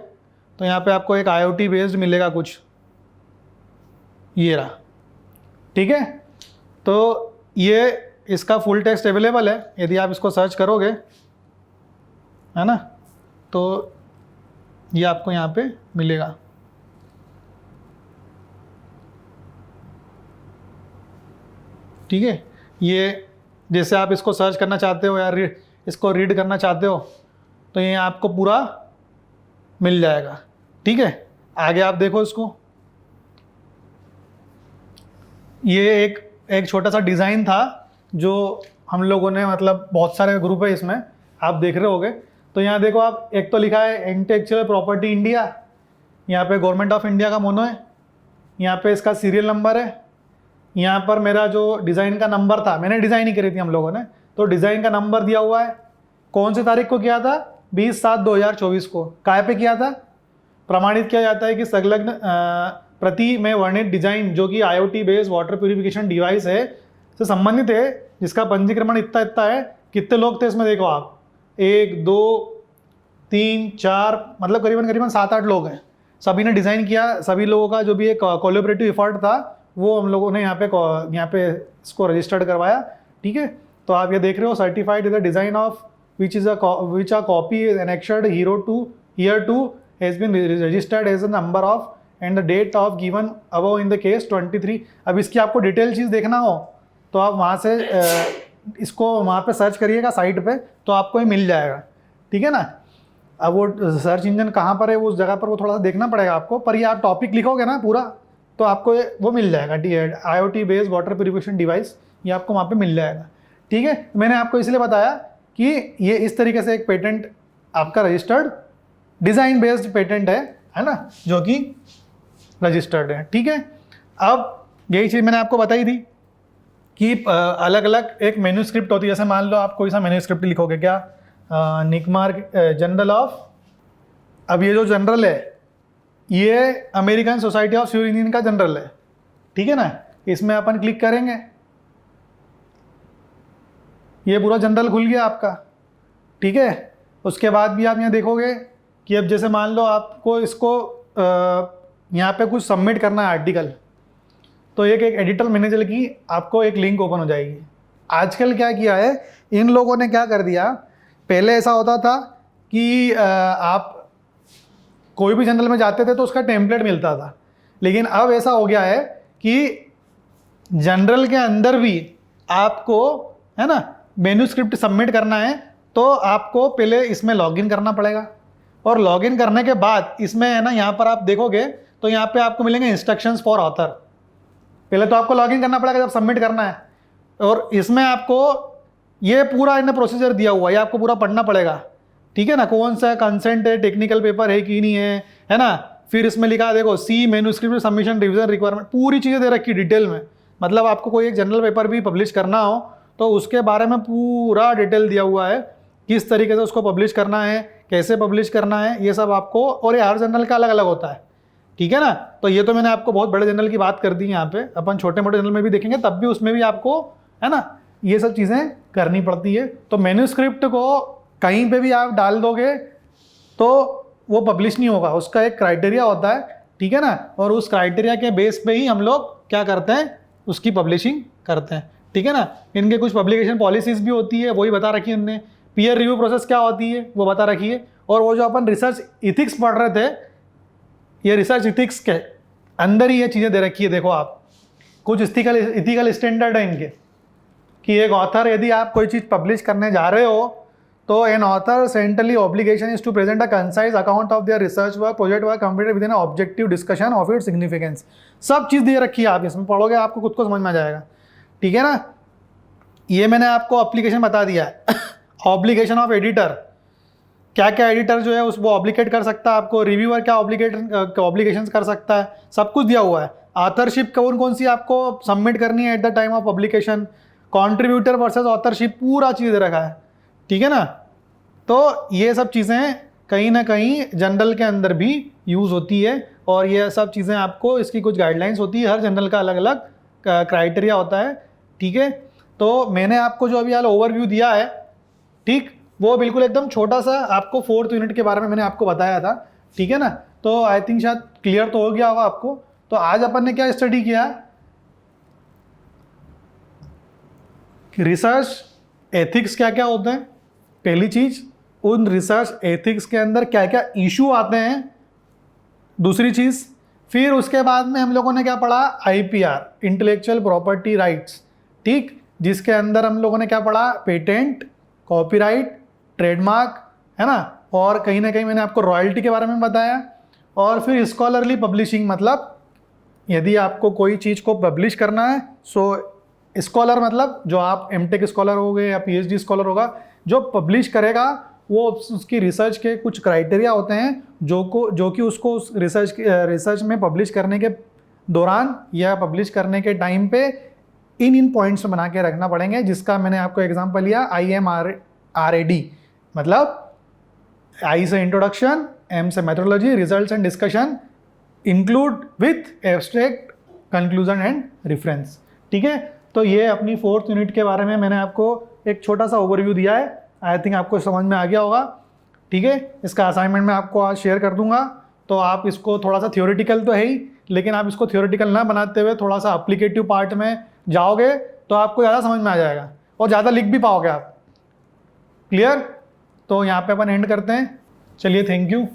तो यहाँ पे आपको एक IoT बेस्ड मिलेगा कुछ, ये रहा, ठीक है। तो ये इसका फुल टेक्स्ट अवेलेबल है, यदि आप इसको सर्च करोगे, है ना, तो ये आपको यहाँ पे मिलेगा, ठीक है। ये जैसे आप इसको सर्च करना चाहते हो या इसको रीड करना चाहते हो तो ये आपको पूरा मिल जाएगा, ठीक है। आगे आप देखो इसको, ये एक छोटा सा डिज़ाइन था जो हम लोगों ने, मतलब बहुत सारे ग्रुप है इसमें, आप देख रहे होगे। तो यहाँ देखो आप, एक तो लिखा है इंटेलेक्चुअल प्रॉपर्टी इंडिया, यहाँ पे गवर्नमेंट ऑफ इंडिया का मोनो है, यहाँ पे इसका सीरियल नंबर है, यहाँ पर मेरा जो डिज़ाइन का नंबर था, मैंने डिज़ाइन ही करी थी हम लोगों ने, तो डिज़ाइन का नंबर दिया हुआ है। कौन सी तारीख को किया था, 20/7/2024 को। काय पे किया था, प्रमाणित किया जाता है कि संलग्न प्रति में वर्णित डिजाइन जो कि IoT based water purification device है से संबंधित है, जिसका पंजीकरण इतना इतना है। कितने लोग थे इसमें देखो आप, 1 2 3 4, मतलब करीबन करीबन 7-8 लोग हैं। सभी ने डिज़ाइन किया, सभी लोगों का जो भी एक कोलैबोरेटिव एफर्ट था वो हम लोगों ने यहाँ पे इसको रजिस्टर्ड करवाया। ठीक है, तो आप ये देख रहे हो, certified is the design of which a copy annexed hereto has been registered as a number of and the date of given above in the case 23। अब इसकी आपको डिटेल चीज़ देखना हो तो आप वहाँ से इसको वहाँ पे सर्च करिएगा साइट पे, तो आपको ये मिल जाएगा। ठीक है ना। अब वो सर्च इंजन कहाँ पर है वो उस जगह पर वो थोड़ा सा देखना पड़ेगा आपको, पर ये आप टॉपिक लिखोगे ना पूरा तो आपको वो मिल जाएगा। IoT based water purification device, ये आपको वहाँ पे मिल जाएगा। ठीक है, मैंने आपको इसलिए बताया कि ये इस तरीके से एक पेटेंट आपका रजिस्टर्ड डिज़ाइन बेस्ड पेटेंट है ना, जो कि रजिस्टर्ड है। ठीक है, अब यही चीज़ मैंने आपको बताई थी कि अलग अलग एक मैन्यूस्क्रिप्ट होती है। जैसे मान लो आप कोई सा मैन्यूस्क्रिप्ट लिखोगे, क्या निकमार्क जनरल ऑफ, अब ये जो जनरल है ये American society of civil engineering का जनरल है। ठीक है ना, इसमें अपन क्लिक करेंगे, ये पूरा जनरल खुल गया आपका। ठीक है, उसके बाद भी आप यहाँ देखोगे कि अब जैसे मान लो आपको इसको यहाँ पे कुछ सबमिट करना है आर्टिकल, तो एक एडिटर मैनेजर की आपको एक लिंक ओपन हो जाएगी। आजकल क्या किया है इन लोगों ने, क्या कर दिया, पहले ऐसा होता था कि आप कोई भी जनरल में जाते थे तो उसका टेम्पलेट मिलता था, लेकिन अब ऐसा हो गया है कि जनरल के अंदर भी आपको, है ना, मैन्यूस्क्रिप्ट सबमिट करना है तो आपको पहले इसमें लॉगिन करना पड़ेगा, और लॉगिन करने के बाद इसमें, है ना, यहाँ पर आप देखोगे तो यहाँ पे आपको मिलेंगे इंस्ट्रक्शंस फॉर ऑथर। पहले तो आपको लॉगिन करना पड़ेगा जब सबमिट करना है, और इसमें आपको ये पूरा इन्हें प्रोसीजर दिया हुआ है, ये आपको पूरा पढ़ना पड़ेगा। ठीक है ना, कौन सा कंसेंट है, टेक्निकल पेपर है कि नहीं है ना। फिर इसमें लिखा है देखो, सी मैन्यूस्क्रिप्ट सबमिशन रिवीजन रिक्वायरमेंट, पूरी चीज़ें दे रखी डिटेल में। मतलब आपको कोई एक जनरल पेपर भी पब्लिश करना हो तो उसके बारे में पूरा डिटेल दिया हुआ है, किस तरीके से उसको पब्लिश करना है, कैसे पब्लिश करना है, ये सब आपको, और ये हर जनरल का अलग अलग होता है। ठीक है ना, तो ये तो मैंने आपको बहुत बड़े जनरल की बात कर दी। यहाँ पे अपन छोटे मोटे जनरल में भी देखेंगे, तब भी उसमें भी आपको, है ना, ये सब चीज़ें करनी पड़ती है। तो मैन्यूस्क्रिप्ट को कहीं पे भी आप डाल दोगे तो वो पब्लिश नहीं होगा, उसका एक क्राइटेरिया होता है। ठीक है ना, और उस क्राइटेरिया के बेस पे ही हम लोग क्या करते हैं, उसकी पब्लिशिंग करते हैं। ठीक है ना, इनके कुछ पब्लिकेशन पॉलिसीज़ भी होती है, वही बता रखी है उनने। पीयर रिव्यू प्रोसेस क्या होती है वो बता रखी है। और वो जो अपन रिसर्च इथिक्स पढ़ रहे थे, ये रिसर्च इथिक्स के अंदर ही ये चीज़ें दे रखी है। देखो आप, कुछ इथिकल स्टैंडर्ड है इनके, कि एक ऑथर, यदि आप कोई चीज़ पब्लिश करने जा रहे हो तो an author centrally obligation is to present a concise account of their research work, project work completed with an objective discussion of its significance. सब चीज़ दे रखी है, आप इसमें पढ़ोगे आपको खुद को समझ में आ जाएगा। ठीक है ना, ये मैंने आपको एप्लीकेशन बता दिया है। ऑब्लिगेशन ऑफ एडिटर, क्या क्या एडिटर जो है उसको ऑब्लिगेट कर सकता है आपको, रिव्यूअर क्या ऑब्लिगेशंस कर सकता है, सब कुछ दिया हुआ है। ऑथरशिप कौन कौन सी आपको सबमिट करनी है at the time of publication, contributor versus authorship, पूरा चीज़ रखा है। ठीक है ना, तो ये सब चीज़ें कहीं ना कहीं जनरल के अंदर भी यूज़ होती है, और ये सब चीज़ें आपको, इसकी कुछ गाइडलाइंस होती है, हर जनरल का अलग अलग क्राइटेरिया होता है। ठीक है, तो मैंने आपको जो अभी यार ओवरव्यू दिया है, ठीक, वो बिल्कुल एकदम छोटा सा आपको 4th यूनिट के बारे में मैंने आपको बताया था। ठीक है ना, तो आई थिंक शायद क्लियर तो हो गया होगा आपको। तो आज अपन ने क्या स्टडी किया कि रिसर्च एथिक्स क्या क्या होते हैं, पहली चीज़, उन रिसर्च एथिक्स के अंदर क्या क्या इशू आते हैं, दूसरी चीज़, फिर उसके बाद में हम लोगों ने क्या पढ़ा, IPR, इंटेलेक्चुअल प्रॉपर्टी राइट्स। ठीक, जिसके अंदर हम लोगों ने क्या पढ़ा, पेटेंट, कॉपीराइट, ट्रेडमार्क, है ना, और कहीं ना कहीं मैंने आपको रॉयल्टी के बारे में बताया। और फिर स्कॉलरली पब्लिशिंग, मतलब यदि आपको कोई चीज़ को पब्लिश करना है, सो स्कॉलर मतलब जो आप MTech स्कॉलर हो गए या PhD स्कॉलर होगा, जो पब्लिश करेगा वो उसकी रिसर्च के कुछ क्राइटेरिया होते हैं जो कि उसको उस रिसर्च में पब्लिश करने के दौरान या पब्लिश करने के टाइम पे इन पॉइंट्स बना के रखना पड़ेंगे, जिसका मैंने आपको एग्जांपल लिया IMRAD, मतलब I से इंट्रोडक्शन, M से methodology, results and discussion, include with abstract conclusion and reference. ठीक है, तो ये अपनी 4th यूनिट के बारे में मैंने आपको एक छोटा सा ओवरव्यू दिया है। आई थिंक आपको समझ में आ गया होगा। ठीक है, इसका असाइनमेंट मैं आपको आज शेयर कर दूंगा, तो आप इसको थोड़ा सा थियोरेटिकल तो है ही, लेकिन आप इसको थियोरेटिकल ना बनाते हुए थोड़ा सा अप्लीकेटिव पार्ट में जाओगे तो आपको ज़्यादा समझ में आ जाएगा और ज़्यादा लिख भी पाओगे आप। क्लियर? तो यहाँ पे अपन एंड करते हैं। चलिए, थैंक यू।